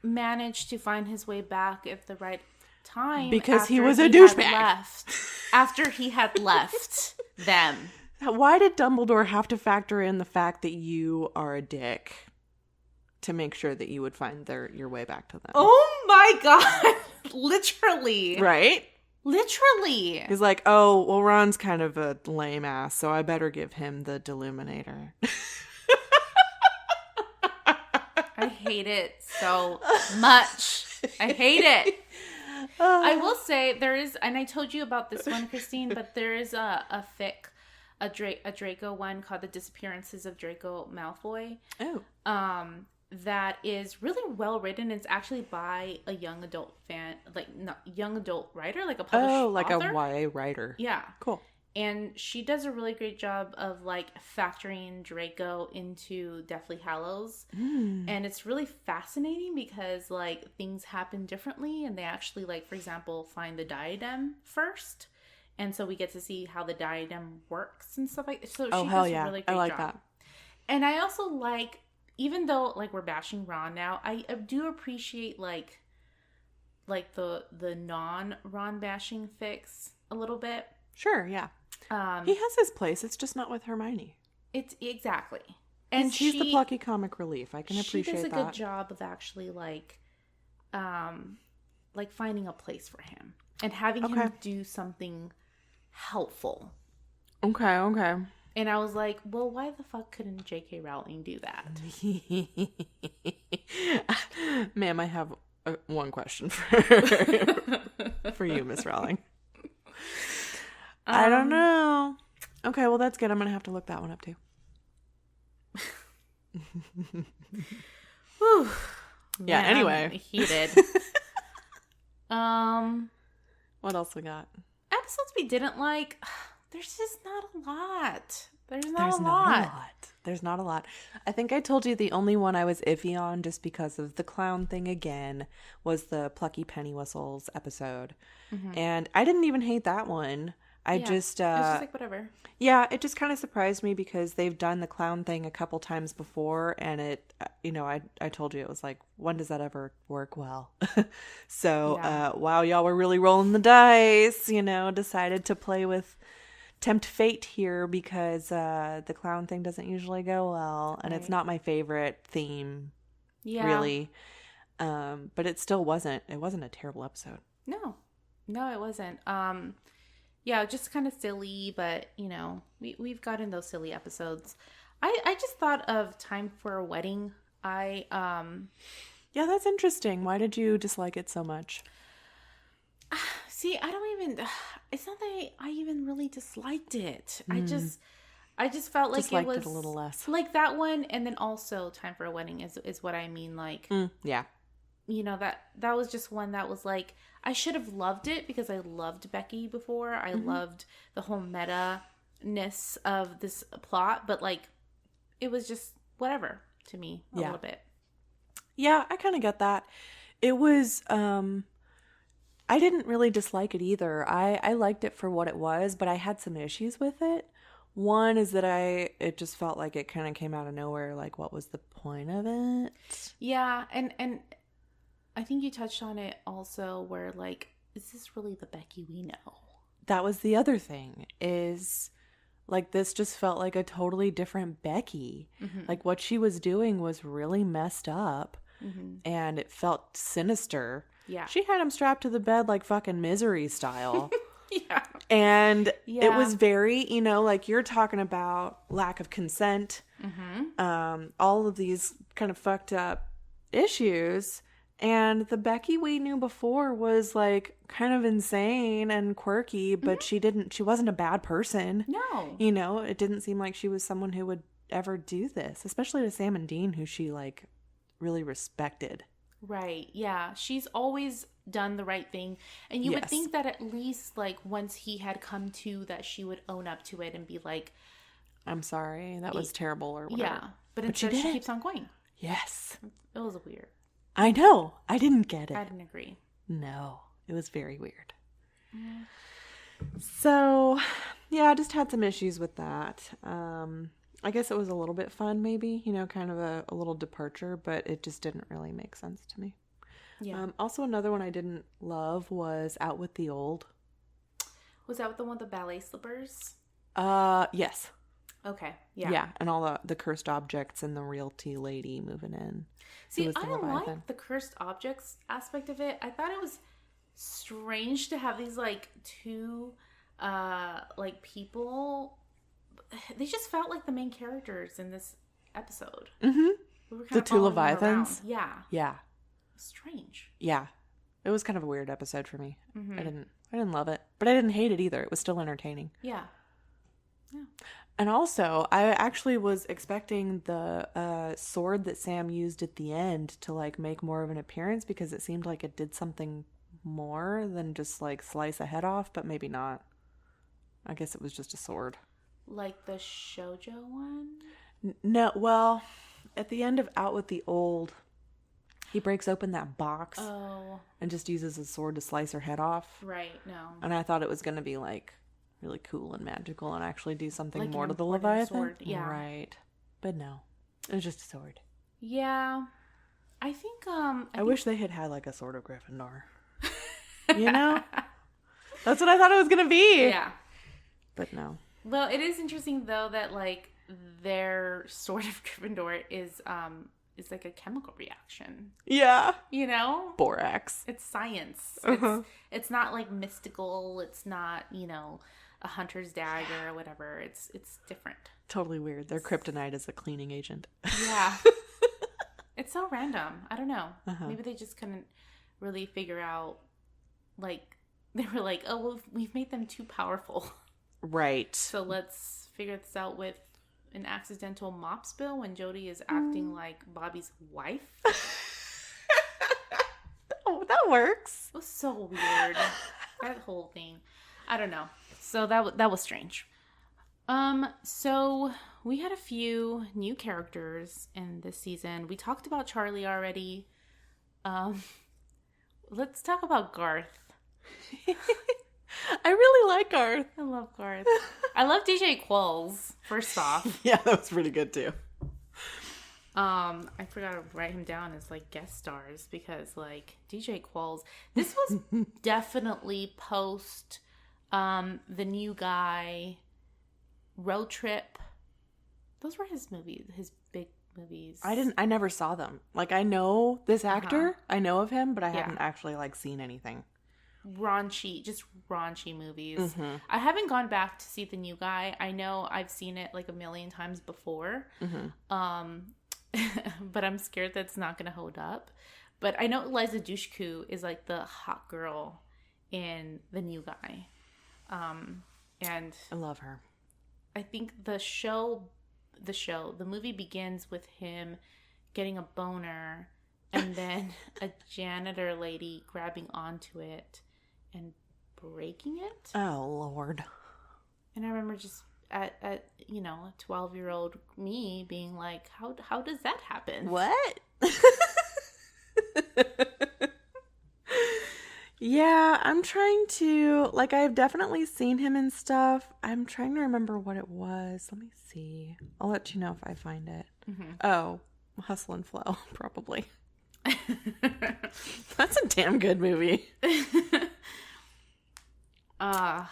Managed to find his way back at the right time. Because he was a douchebag. After he had left them. Why did Dumbledore have to factor in the fact that you are a dick? to make sure that you would find your way back to them. Oh my God. Literally. Right? Literally. He's like, oh, well, Ron's kind of a lame ass, so I better give him the Deluminator. I hate it so much. I hate it. I will say there is, and I told you about this one, Christine, but there is a fic, a Draco one called The Disappearances of Draco Malfoy. Oh. That is really well written. It's actually by a young adult young adult writer, like a published author. A YA writer. Yeah. Cool. And she does a really great job of like factoring Draco into Deathly Hallows. And it's really fascinating because like things happen differently, and they actually, like, for example, find the diadem first. And so we get to see how the diadem works and stuff like that. So she does a really great job. That. And I also like, even though like we're bashing Ron now, I do appreciate like the non-Ron bashing fics a little bit. Sure, yeah. He has his place. It's just not with Hermione. It's exactly. And she's the plucky comic relief. I can appreciate that. She does a good job of actually like finding a place for him and having him do something helpful. Okay. And I was like, well, why the fuck couldn't J.K. Rowling do that? Ma'am, I have one question for you, Miss Rowling. I don't know. Okay, well, that's good. I'm going to have to look that one up, too. Whew. Yeah, Man, anyway. I'm heated. What else we got? Episodes we didn't like. There's just not a lot. There's not a lot. I think I told you the only one I was iffy on, just because of the clown thing again, was the Plucky Penny Whistles episode. Mm-hmm. And I didn't even hate that one. It was just like whatever. Yeah, it just kind of surprised me because they've done the clown thing a couple times before, and it, I told you, it was like, when does that ever work well? So, wow, y'all were really rolling the dice, decided to play with tempt fate here because the clown thing doesn't usually go well, and it's not my favorite theme, really. But it still wasn't a terrible episode. No, it wasn't. Yeah, just kind of silly, but we've gotten those silly episodes. I just thought of Time for a Wedding. Yeah, that's interesting. Why did you dislike it so much? See, it's not that I even really disliked it. I just felt like disliked it a little less. Like that one, and then also Time for a Wedding is what I mean. Like, yeah. That was just one that was like, I should have loved it because I loved Becky before. I loved the whole meta-ness of this plot, but like, it was just whatever to me a little bit. Yeah, I kind of get that. It was, I didn't really dislike it either. I liked it for what it was, but I had some issues with it. One is that it just felt like it kind of came out of nowhere. Like, what was the point of it? Yeah, and I think you touched on it also where, like, is this really the Becky we know? That was the other thing, is, like, this just felt like a totally different Becky. Mm-hmm. Like, what she was doing was really messed up, and it felt sinister. Yeah. She had him strapped to the bed like fucking Misery style. Yeah. And it was very, like you're talking about lack of consent, all of these kind of fucked up issues. And the Becky we knew before was like kind of insane and quirky, but she wasn't a bad person. No. It didn't seem like she was someone who would ever do this, especially to Sam and Dean, who she like really respected. Right. Yeah. She's always done the right thing. And you would think that at least like once he had come to that, she would own up to it and be like, I'm sorry, that was terrible or whatever. Yeah. But instead she keeps on going. Yes. It was weird. I know. I didn't get it. I didn't agree. No. It was very weird. Yeah. So, yeah, I just had some issues with that. I guess it was a little bit fun, maybe, kind of a little departure, but it just didn't really make sense to me. Yeah. Also, another one I didn't love was Out with the Old. Was that the one with the ballet slippers? Yes. Okay. Yeah. Yeah, and all the cursed objects and the realty lady moving in. See, I like the cursed objects aspect of it. I thought it was strange to have these like two like people. They just felt like the main characters in this episode. Mm-hmm. We were The two Leviathans. Yeah. Yeah. Strange. Yeah. It was kind of a weird episode for me. Mm-hmm. I didn't love it, but I didn't hate it either. It was still entertaining. Yeah. Yeah. And also, I actually was expecting the sword that Sam used at the end to like make more of an appearance, because it seemed like it did something more than just like slice a head off, but maybe not. I guess it was just a sword. Like the shoujo one? No, well, at the end of Out with the Old, he breaks open that box and just uses a sword to slice her head off. Right, no. And I thought it was going to be like really cool and magical and actually do something like more to the Leviathan. Sword. Yeah. Right. But no. It was just a sword. Yeah. I think I wish they had like a sword of Gryffindor. You know? That's what I thought it was going to be. Yeah. But no. Well, it is interesting though that like their sword of Gryffindor is like a chemical reaction. Yeah. You know? Borax. It's science. Uh-huh. It's not like mystical. It's not, you know, a hunter's dagger or whatever. It's different. Totally weird. Their kryptonite is a cleaning agent. Yeah. It's so random. I don't know. Uh-huh. Maybe they just couldn't really figure out, like, they were like, oh, well, we've made them too powerful. Right. So let's figure this out with an accidental mop spill when Jodie is acting like Bobby's wife. Oh, that works. It was so weird. That whole thing. I don't know. So that was strange. So we had a few new characters in this season. We talked about Charlie already. Let's talk about Garth. I really like Garth. I love Garth. I love DJ Qualls, first off. Yeah, that was pretty good too. I forgot to write him down as like guest stars because like DJ Qualls. This was definitely post The New Guy, Road Trip. Those were his movies, his big movies. I never saw them. Like I know this actor, I know of him, but I haven't actually like seen anything. Just raunchy movies. Mm-hmm. I haven't gone back to see The New Guy. I know I've seen it like a million times before. Mm-hmm. But I'm scared that's not going to hold up. But I know Eliza Dushku is like the hot girl in The New Guy. And I love her. I think the movie begins with him getting a boner and then a janitor lady grabbing onto it and breaking it. Oh, Lord. And I remember just at a 12-year-old me being like, how does that happen? What? Yeah, I'm trying to, like, I've definitely seen him in stuff. I'm trying to remember what it was. Let me see. I'll let you know if I find it. Mm-hmm. Oh, Hustle and Flow, probably. That's a damn good movie. I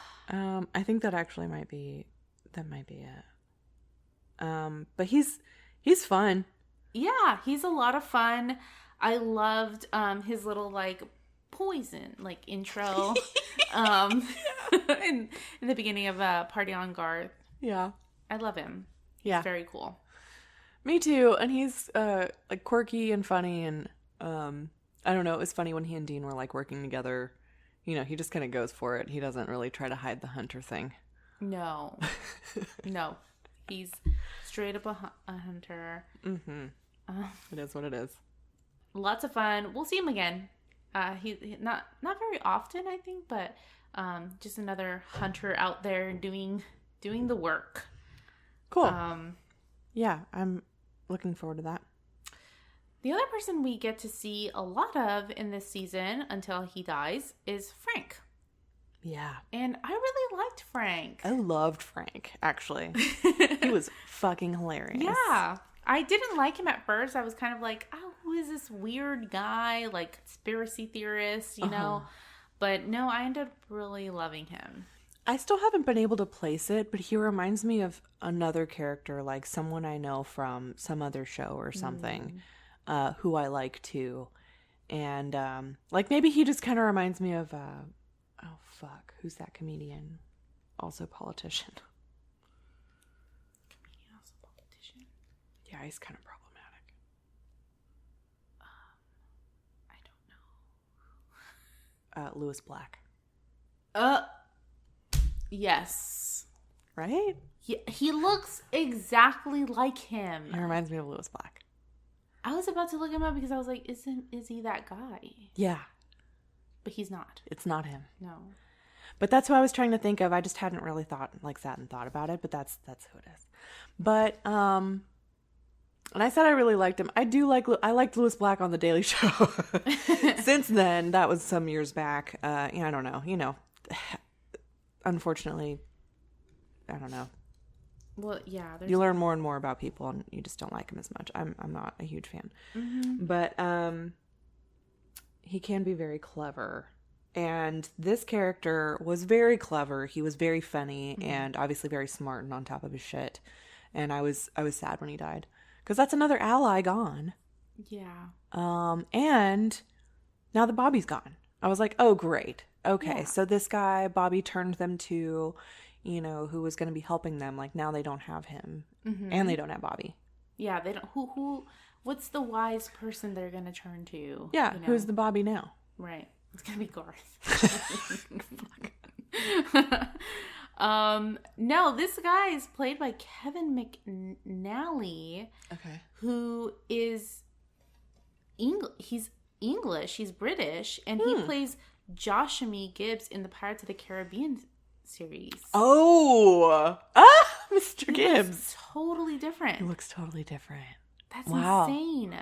think that actually might be it. But he's fun. Yeah, he's a lot of fun. I loved his little like poison like intro in the beginning of Party on Garth. Yeah, I love him. Yeah, he's very cool. Me too. And he's like quirky and funny, and I don't know, it was funny when he and Dean were like working together. You know, he just kind of goes for it. He doesn't really try to hide the hunter thing. No. No. He's straight up a hunter. Mm-hmm. It is what it is. Lots of fun. We'll see him again. He not very often, I think, but just another hunter out there doing the work. Cool. Yeah, I'm looking forward to that. The other person we get to see a lot of in this season until he dies is Frank. Yeah. And I really liked Frank. I loved Frank, actually. He was fucking hilarious. Yeah. I didn't like him at first. I was kind of like, oh, who is this weird guy? Like, conspiracy theorist, you know? But no, I ended up really loving him. I still haven't been able to place it, but he reminds me of another character, like someone I know from some other show or something, who I like too. And like maybe he just kind of reminds me of oh fuck, who's that comedian? Also politician. Comedian, also politician. Yeah, he's kind of problematic. I don't know. Lewis Black. Yes. Right? He looks exactly like him. He reminds me of Lewis Black. I was about to look him up because I was like, is he that guy? Yeah. But he's not. It's not him. No. But that's who I was trying to think of. I just hadn't really sat and thought about it, but that's who it is. But and I said I really liked him. I liked Lewis Black on The Daily Show. Since then, that was some years back. I don't know. Unfortunately, I don't know. Well, yeah. You learn more and more about people, and you just don't like him as much. I'm not a huge fan, but he can be very clever, and this character was very clever. He was very funny and obviously very smart and on top of his shit. And I was sad when he died because that's another ally gone. Yeah. And now that Bobby's gone, I was like, oh great, okay. Yeah. So this guy Bobby turned them to. Who was going to be helping them. Like, now they don't have him. And they don't have Bobby. Yeah, they don't. What's the wise person they're going to turn to? Yeah, who's the Bobby now? Right. It's going to be Garth. No, this guy is played by Kevin McNally. Okay. Who is he's English, he's British, and he plays Joshua Gibbs in the Pirates of the Caribbean series. Oh, Mr. Gibbs. Looks totally different. He looks totally different. That's insane.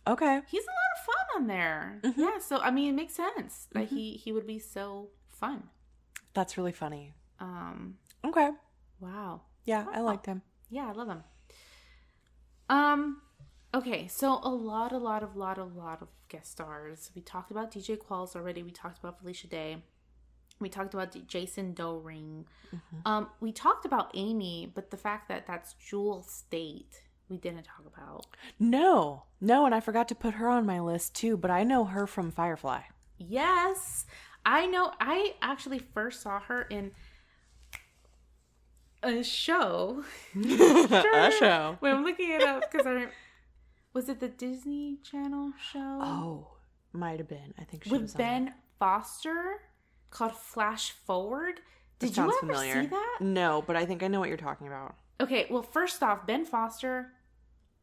Okay. He's a lot of fun on there. Yeah, so I mean, it makes sense that he would be so fun. That's really funny. Okay. Wow. Yeah, I liked him. Yeah, I love him. Okay, so a lot of guest stars. We talked about DJ Qualls already. We talked about Felicia Day. We talked about Jason Dohring. We talked about Amy, but the fact that that's Jewel State, we didn't talk about. No, and I forgot to put her on my list too, but I know her from Firefly. Yes, I know. I actually first saw her in a show. A show. Wait, I'm looking it up because was it the Disney Channel show? Oh, might have been. I think she with was Ben Foster. Called Flash Forward. Did you ever familiar. see that? No, but I think I know what you're talking about. Okay, well, first off, Ben Foster,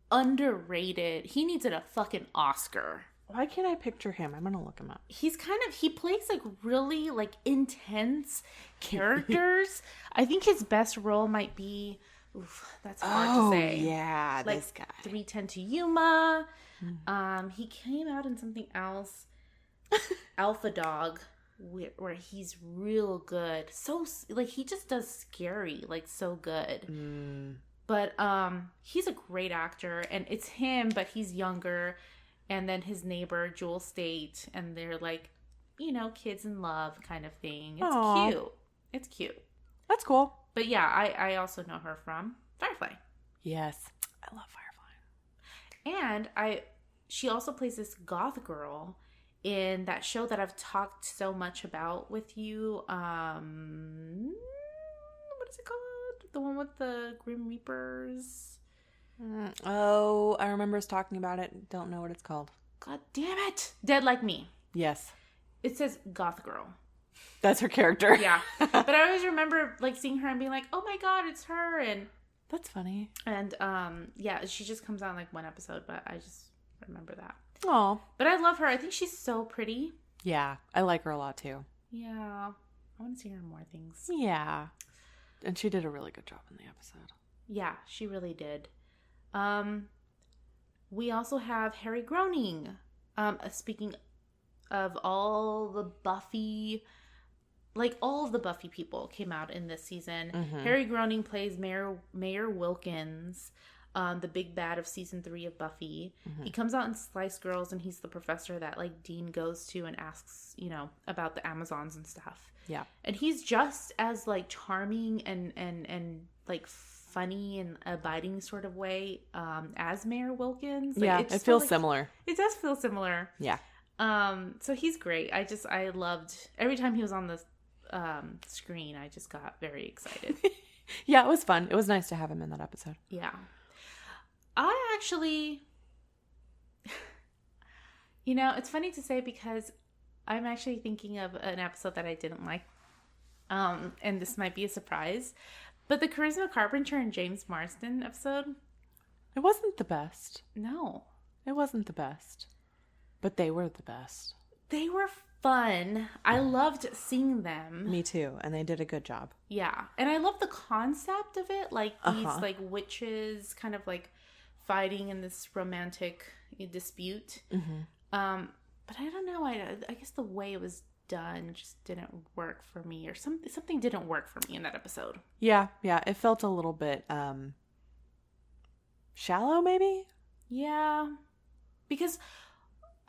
underrated. He needs a fucking Oscar. Why can't I picture him? I'm gonna look him up. He plays like really like intense characters. I think his best role might be, that's hard to say. Yeah, like this guy. 3:10 to Yuma. He came out in something else. Alpha Dog. Where he's real good, so like he just does scary, like so good. But he's a great actor, and it's him, but he's younger, and then his neighbor Jewel State, and they're like, kids in love kind of thing. It's cute. It's cute. That's cool. But yeah, I also know her from Firefly. Yes, I love Firefly. And she also plays this goth girl in that show that I've talked so much about with you. What is it called? The one with the Grim Reapers. Oh, I remember us talking about it. Don't know what it's called. God damn it. Dead Like Me. Yes. It says goth girl. That's her character. Yeah. But I always remember like seeing her and being like, oh my God, it's her. And that's funny. And yeah, she just comes on like one episode, but I just remember that. Oh, but I love her. I think she's so pretty. Yeah, I like her a lot too. Yeah, I want to see her in more things. Yeah, and she did a really good job in the episode. Yeah, she really did. We also have Harry Groening. Speaking of all the Buffy, like all of the Buffy people came out in this season. Harry Groening plays Mayor Wilkins. the big bad of season 3 of Buffy. He comes out in Slice Girls, and he's the professor that like Dean goes to and asks, you know, about the Amazons and stuff. Yeah. And he's just as like charming and like funny and abiding sort of way as Mayor Wilkins. Like, yeah, it feels similar. It does feel similar. Yeah. So he's great. I loved every time he was on the screen. I just got very excited. Yeah, it was fun. It was nice to have him in that episode. Yeah. I actually, you know, it's funny to say because I'm actually thinking of an episode that I didn't like. And this might be a surprise, but the Charisma Carpenter and James Marsden episode. It wasn't the best. No. It wasn't the best. But they were the best. They were fun. I loved seeing them. Me too. And they did a good job. Yeah. And I love the concept of it. Like these like witches kind of like fighting in this romantic dispute. But I don't know. I guess the way it was done just didn't work for me, or something didn't work for me in that episode. Yeah. It felt a little bit shallow, maybe? Yeah. Because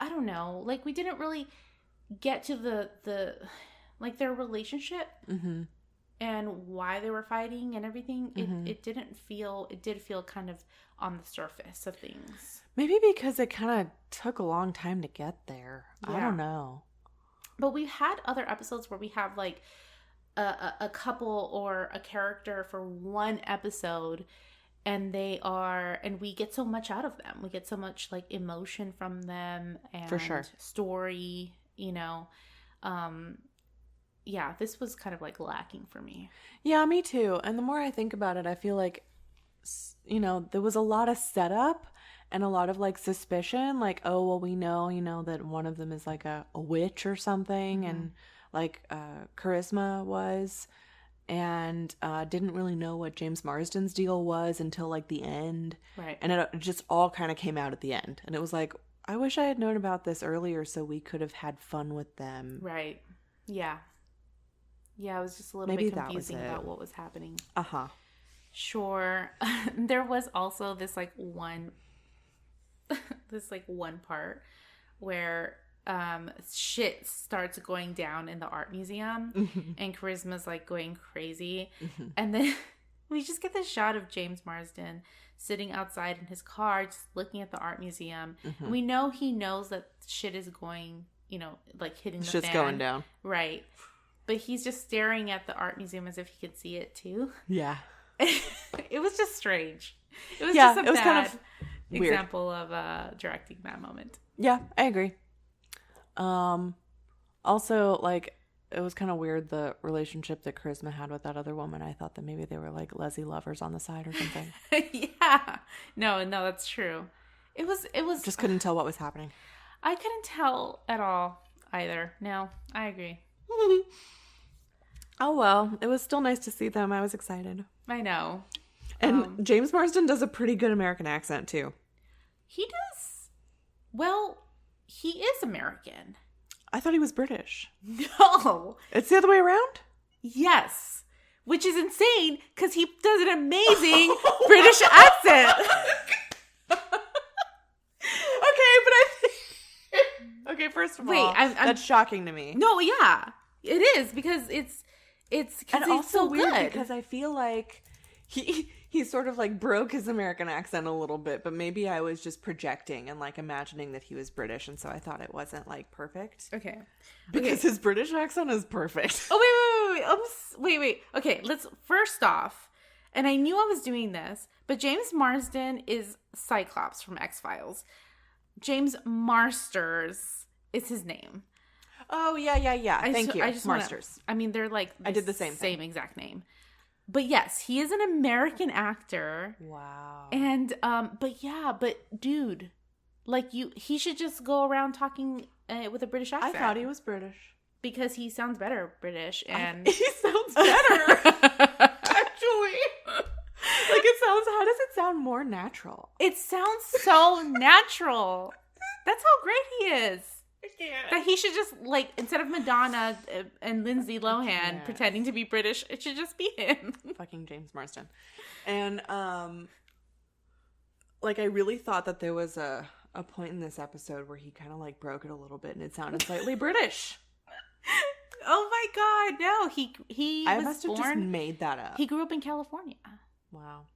I don't know. Like we didn't really get to the like their relationship and why they were fighting and everything. It did feel kind of on the surface of things. Maybe because it kind of took a long time to get there. Yeah. I don't know. But we had other episodes where we have like a couple or a character for one episode, and we get so much out of them. We get so much like emotion from them and for sure. Story, you know. Yeah, this was kind of like lacking for me. Yeah, me too. And the more I think about it, I feel like, you know, there was a lot of setup and a lot of like suspicion, like, oh, well, we know, you know, that one of them is like a witch or something, and like Charisma was, and didn't really know what James Marsden's deal was until like the end. Right. And it just all kind of came out at the end. And it was like, I wish I had known about this earlier so we could have had fun with them. Right. Yeah. Yeah, it was just a little bit confusing about what was happening. Sure. There was also this like one part where shit starts going down in the art museum and Charisma's like going crazy. And then we just get this shot of James Marsden sitting outside in his car just looking at the art museum. We know he knows that shit is going, you know, like hitting the fan. Shit's going down. Right. But he's just staring at the art museum as if he could see it too. Yeah. It was just strange. It was just a bad kind of example of directing that moment. Yeah, I agree. Also, like, it was kind of weird the relationship that Charisma had with that other woman. I thought that maybe they were like Leslie lovers on the side or something. Yeah. No, that's true. It was just couldn't tell what was happening. I couldn't tell at all either. No, I agree. Oh, well, it was still nice to see them. I was excited. I know. And James Marsden does a pretty good American accent, too. He does. Well, he is American. I thought he was British. No. It's the other way around? Yes. Which is insane, because he does an amazing British accent. Okay, first of all, that's shocking to me. No, yeah. It is, because it's and also so weird good. Because I feel like he sort of like broke his American accent a little bit, but maybe I was just projecting and like imagining that he was British, and so I thought it wasn't like perfect. Okay. Because his British accent is perfect. Oh, wait. Okay, let's first off, and I knew I was doing this, but James Marsden is Cyclops from X-Files. James Marsters is his name. Oh, yeah. Thank you. Marsters. They're like I did the same exact name. But yes, he is an American actor. Wow. And but dude, like he should just go around talking with a British accent. I thought he was British because he sounds better British, and he sounds better. Actually, like it sounds. How does it sound more natural? It sounds so natural. That's how great he is. That he should just, like, instead of Madonna and Lindsay Lohan pretending to be British, it should just be him. Fucking James Marsden. And, Like, I really thought that there was a point in this episode where he kind of, like, broke it a little bit and it sounded slightly British. Oh my God, no. He I was must have born, just made that up. He grew up in California. Wow.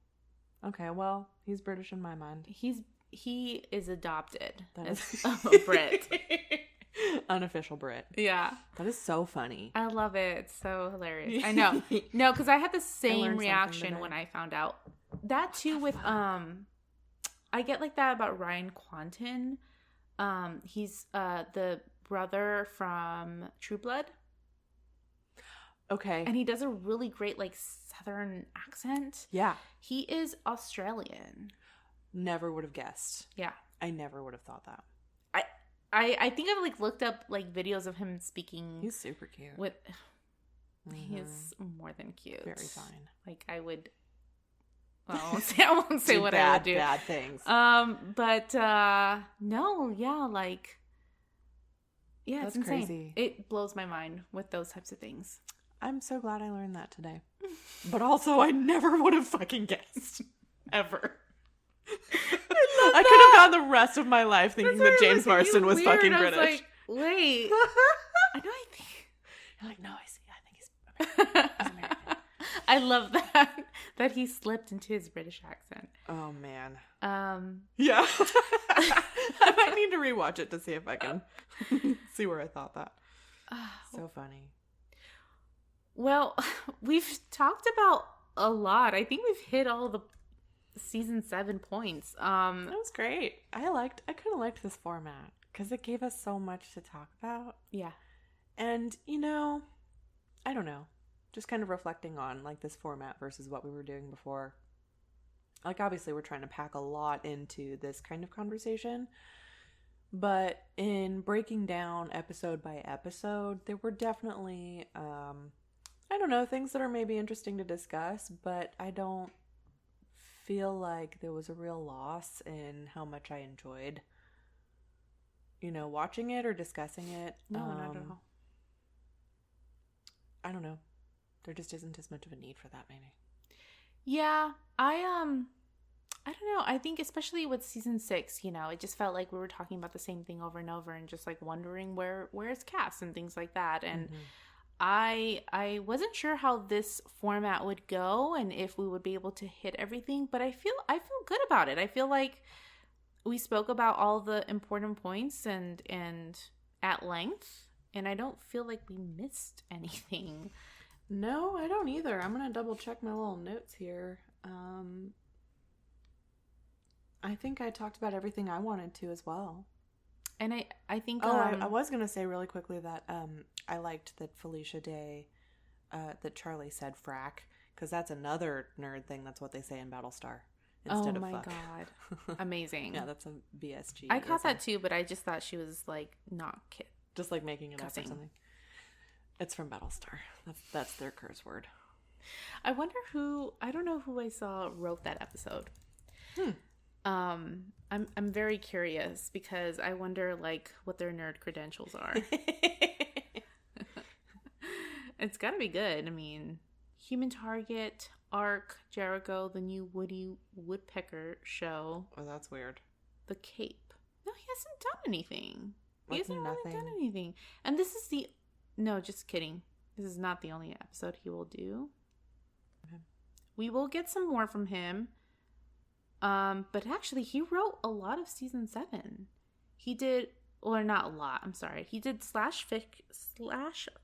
Okay, well, he's British in my mind. He is adopted as That a Brit. Unofficial Brit. Yeah. That is so funny. I love it. It's so hilarious. I know. No, because I had the same learned reaction something when I found out. That too with I get like that about Ryan Quanten. He's the brother from True Blood. Okay. And he does a really great like Southern accent. Yeah. He is Australian. Never would have guessed. Yeah. I never would have thought that. I think I've like looked up like videos of him speaking. He's super cute. With he's more than cute. Very fine. Like I would I won't say what I would do. Bad things. But no, yeah, like yeah, That's it's insane. crazy. It blows my mind with those types of things. I'm so glad I learned that today. But also, I never would have fucking guessed. Ever. I could have gone the rest of my life thinking that James Marsden was fucking British. I was like, wait. I know I think. You're like, no, I see. I think he's American. He's American. I love that he slipped into his British accent. Oh, man. Yeah. I might need to rewatch it to see if I can see where I thought that. So funny. Well, we've talked about a lot. I think we've hit all the season 7 points. That was great. I kind of liked this format because it gave us so much to talk about. Yeah. And, I don't know. Just kind of reflecting on like this format versus what we were doing before. Like, obviously we're trying to pack a lot into this kind of conversation, but in breaking down episode by episode, there were definitely, I don't know, things that are maybe interesting to discuss, but I don't feel like there was a real loss in how much I enjoyed, watching it or discussing it. No, not at all. I don't know. There just isn't as much of a need for that, maybe. Yeah, I don't know. I think especially with season 6, it just felt like we were talking about the same thing over and over and just like wondering where it's cast and things like that. And I wasn't sure how this format would go and if we would be able to hit everything, but I feel good about it. I feel like we spoke about all the important points and at length, and I don't feel like we missed anything. No, I don't either. I'm going to double check my little notes here. I think I talked about everything I wanted to as well. And I think... I was going to say really quickly that I liked that Felicia Day, that Charlie said frack, because that's another nerd thing. That's what they say in Battlestar instead of fuck. Oh my God. Amazing. Yeah, that's a BSG. I caught that too, but I just thought she was like not kid. Just like making it cussing. Up or something. It's from Battlestar. That's their curse word. I wonder I don't know who I saw wrote that episode. I'm very curious because I wonder like what their nerd credentials are. It's gotta be good. I mean, Human Target, Ark, Jericho, the new Woody Woodpecker show. Oh, that's weird. The Cape. No, he hasn't done anything. He hasn't nothing. really done anything. And this is no, just kidding. This is not the only episode he will do. Okay. We will get some more from him. But actually, he wrote a lot of season 7. He did, or not a lot. I'm sorry. He did slash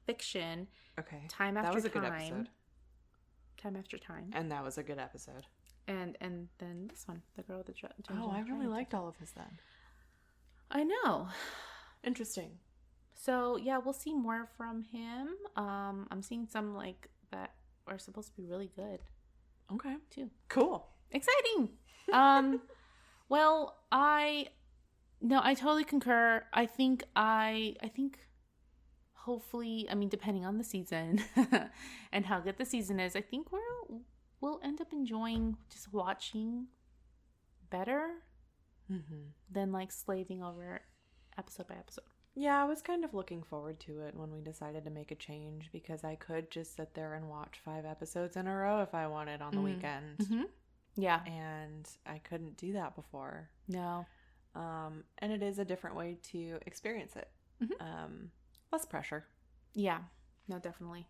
fiction. Okay. Time After Time. That was a good episode. Time After Time. And that was a good episode. And then this one, The Girl with the Oh, I really liked all of his then. I know. Interesting. So yeah, we'll see more from him. I'm seeing some like that are supposed to be really good. Okay. Too. Cool. Exciting. Well, I totally concur. I think hopefully, I mean, depending on the season and how good the season is, I think we'll end up enjoying just watching better than like slaving over episode by episode. Yeah, I was kind of looking forward to it when we decided to make a change because I could just sit there and watch 5 episodes in a row if I wanted on the weekend. Yeah. And I couldn't do that before. No. And it is a different way to experience it. Less pressure. Yeah. No, definitely.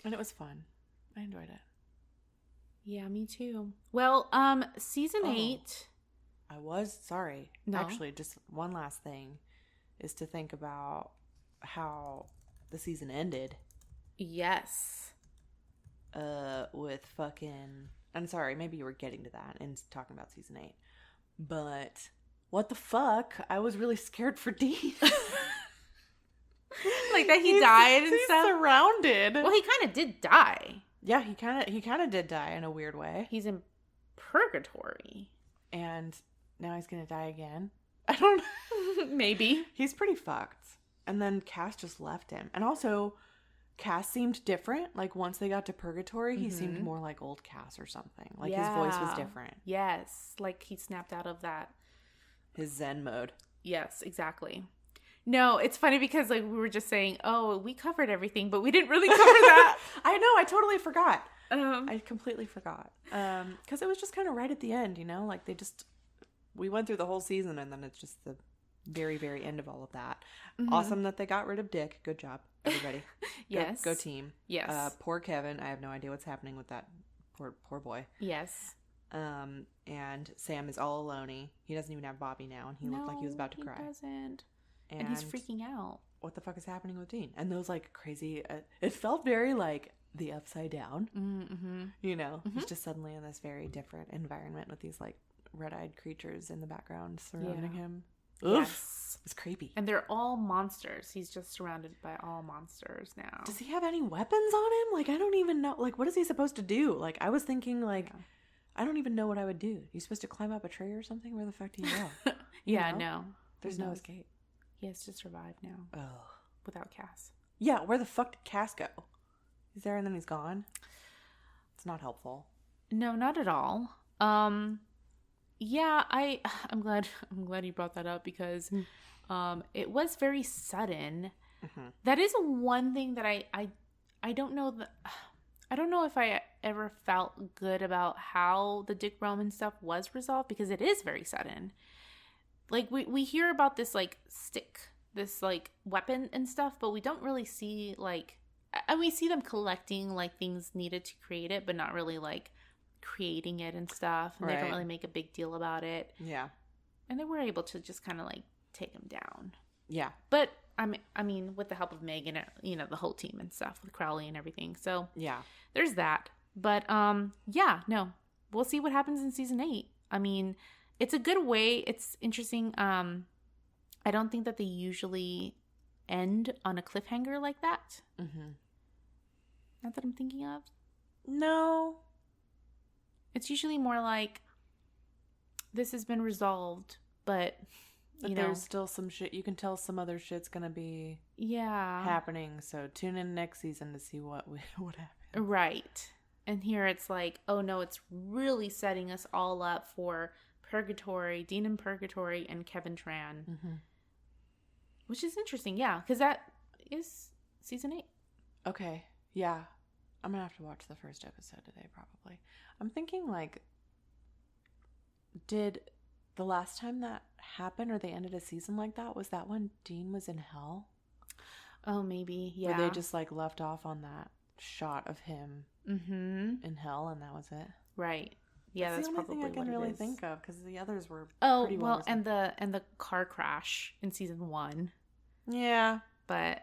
And it was fun. I enjoyed it. Yeah, me too. Well, season 8. Sorry. No. Actually, just one last thing is to think about how the season ended. Yes. With fucking... I'm sorry, maybe you were getting to that and talking about season 8. But what the fuck? I was really scared for Dean. Like that he died and stuff? He's surrounded. Well, he kind of did die. Yeah, he kind of did die in a weird way. He's in purgatory. And now he's going to die again. I don't know. Maybe. He's pretty fucked. And then Cass just left him. And also, Cass seemed different. Like, once they got to purgatory, he seemed more like old Cass or something. Like, his voice was different. Yes. Like, he snapped out of that. His Zen mode. Yes, exactly. No, it's funny because, like, we were just saying, oh, we covered everything, but we didn't really cover that. I know. I totally forgot. I completely forgot. Because it was just kind of right at the end, you know? Like, we went through the whole season, and then it's just the very, very end of all of that. Awesome that they got rid of Dick. Good job, everybody. Yes. Go team. Yes. Poor Kevin. I have no idea what's happening with that poor boy. Yes. And Sam is all alone-y. He doesn't even have Bobby now, and he looked like he was about to cry. He doesn't. And he's freaking out. What the fuck is happening with Dean? And those, like, crazy... it felt very, like, the Upside Down. Mm-hmm. You know? He's just suddenly in this very different environment with these, like, red-eyed creatures in the background surrounding him. Oof. Yes. It's creepy. And they're all monsters. He's just surrounded by all monsters now. Does he have any weapons on him? Like, I don't even know. Like, what is he supposed to do? Like, I was thinking, like... Yeah. I don't even know what I would do. You supposed to climb up a tree or something? Where the fuck do you go? Yeah, no. There's no escape. He has to survive now. Oh. Without Cass. Yeah, where the fuck did Cass go? He's there and then he's gone? It's not helpful. No, not at all. Yeah, I'm glad you brought that up because it was very sudden. Mm-hmm. That is one thing that I don't know I don't know if I ever felt good about how the Dick Roman stuff was resolved because it is very sudden. Like, we hear about this, like, stick, this, like, weapon and stuff, but we don't really see, like... And we see them collecting, like, things needed to create it, but not really, like, creating it and stuff. And They don't really make a big deal about it. Yeah. And they were able to just kind of, like, take him down. Yeah. But, I mean, with the help of Meg and, you know, the whole team and stuff, with Crowley and everything. So, yeah. There's that. But, yeah, no. We'll see what happens in season 8. I mean... It's a good way. It's interesting. I don't think that they usually end on a cliffhanger like that. Mm-hmm. Not that I'm thinking of. No. It's usually more like, this has been resolved, but there's still some shit. You can tell some other shit's going to be happening. So tune in next season to see what happens. Right. And here it's like, oh no, it's really setting us all up for... Purgatory, Dean in Purgatory, and Kevin Tran. Mm-hmm. Which is interesting, yeah, because that is season 8. Okay, yeah. I'm going to have to watch the first episode today, probably. I'm thinking, like, did the last time that happened or they ended a season like that, was that when Dean was in hell? Oh, maybe, yeah. Or they just, like, left off on that shot of him in hell and that was it? Right. Yeah, that's probably what it is. The only thing I can really think of because the others were pretty well and the car crash in season 1. Yeah, but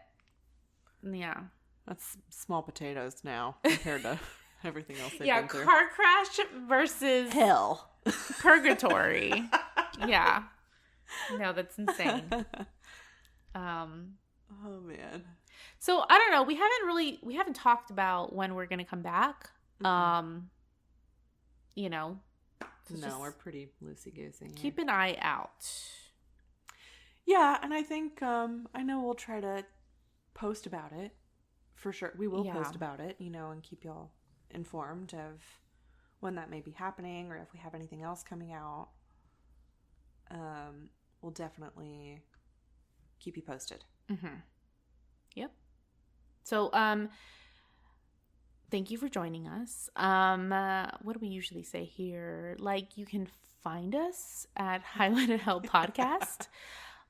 yeah, that's small potatoes now compared to everything else they've been through. Car crash versus hell, purgatory. Yeah, no, that's insane. Oh man. So I don't know. We haven't talked about when we're gonna come back. Mm-hmm. You know. No, we're pretty loosey-goosey. Keep an eye out. Yeah, and I think, I know we'll try to post about it. For sure. We will post about it, you know, and keep y'all informed of when that may be happening or if we have anything else coming out. We'll definitely keep you posted. Mm-hmm. Yep. So, thank you for joining us. What do we usually say here? Like, you can find us at Highway to Hell Podcast.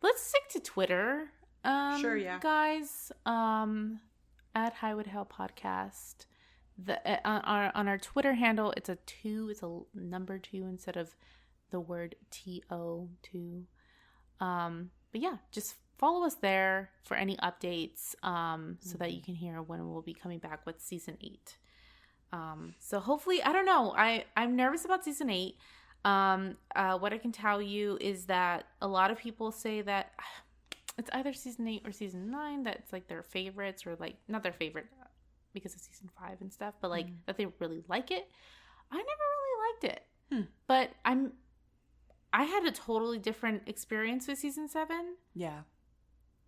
Let's stick to Twitter. Sure, yeah. Guys, at Highway to Hell Podcast. On our Twitter handle, it's a 2. It's a number 2 instead of the word TO2. But yeah, just follow us there for any updates, so that you can hear when we'll be coming back with season 8. So hopefully, I don't know. I'm nervous about season 8. What I can tell you is that a lot of people say that it's either season 8 or season 9 that's like their favorites, or like not their favorite because of season 5 and stuff, but like that they really like it. I never really liked it, but I had a totally different experience with season 7. Yeah.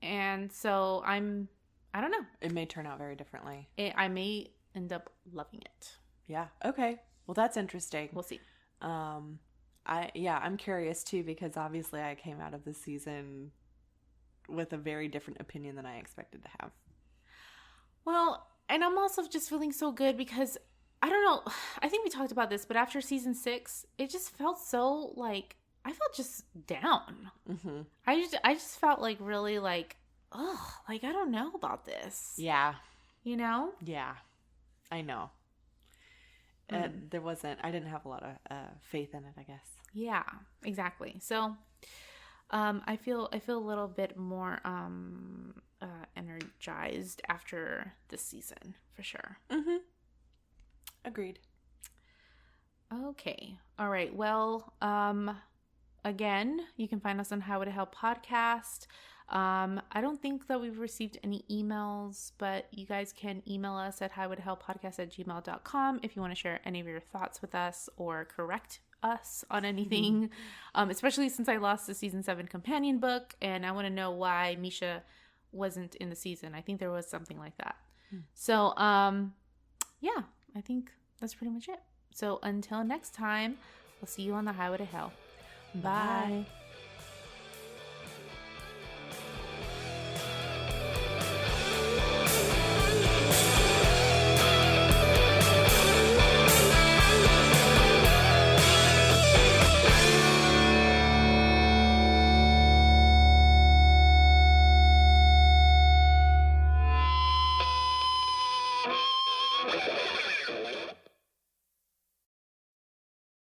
And so I don't know. It may turn out very differently. I may end up loving it. Yeah. Okay. Well, that's interesting. We'll see. I'm curious too, because obviously I came out of the season with a very different opinion than I expected to have. Well, and I'm also just feeling so good because I don't know. I think we talked about this, but after season 6, it just felt so like I felt just down. Mm-hmm. I just felt like really like, oh, like I don't know about this. Yeah. You know? Yeah. I know. I didn't have a lot of faith in it, I guess. Yeah, exactly. So, I feel a little bit more energized after this season, for sure. Mm-hmm. Agreed. Okay. All right. Well, again, you can find us on Highway to Hell Podcast. I don't think that we've received any emails, but you guys can email us at highwaytohellpodcast@gmail.com if you want to share any of your thoughts with us or correct us on anything, especially since I lost the season 7 companion book, and I want to know why Misha wasn't in the season. I think there was something like that. So, yeah, I think that's pretty much it. So until next time, we'll see you on the Highway to Hell. Bye.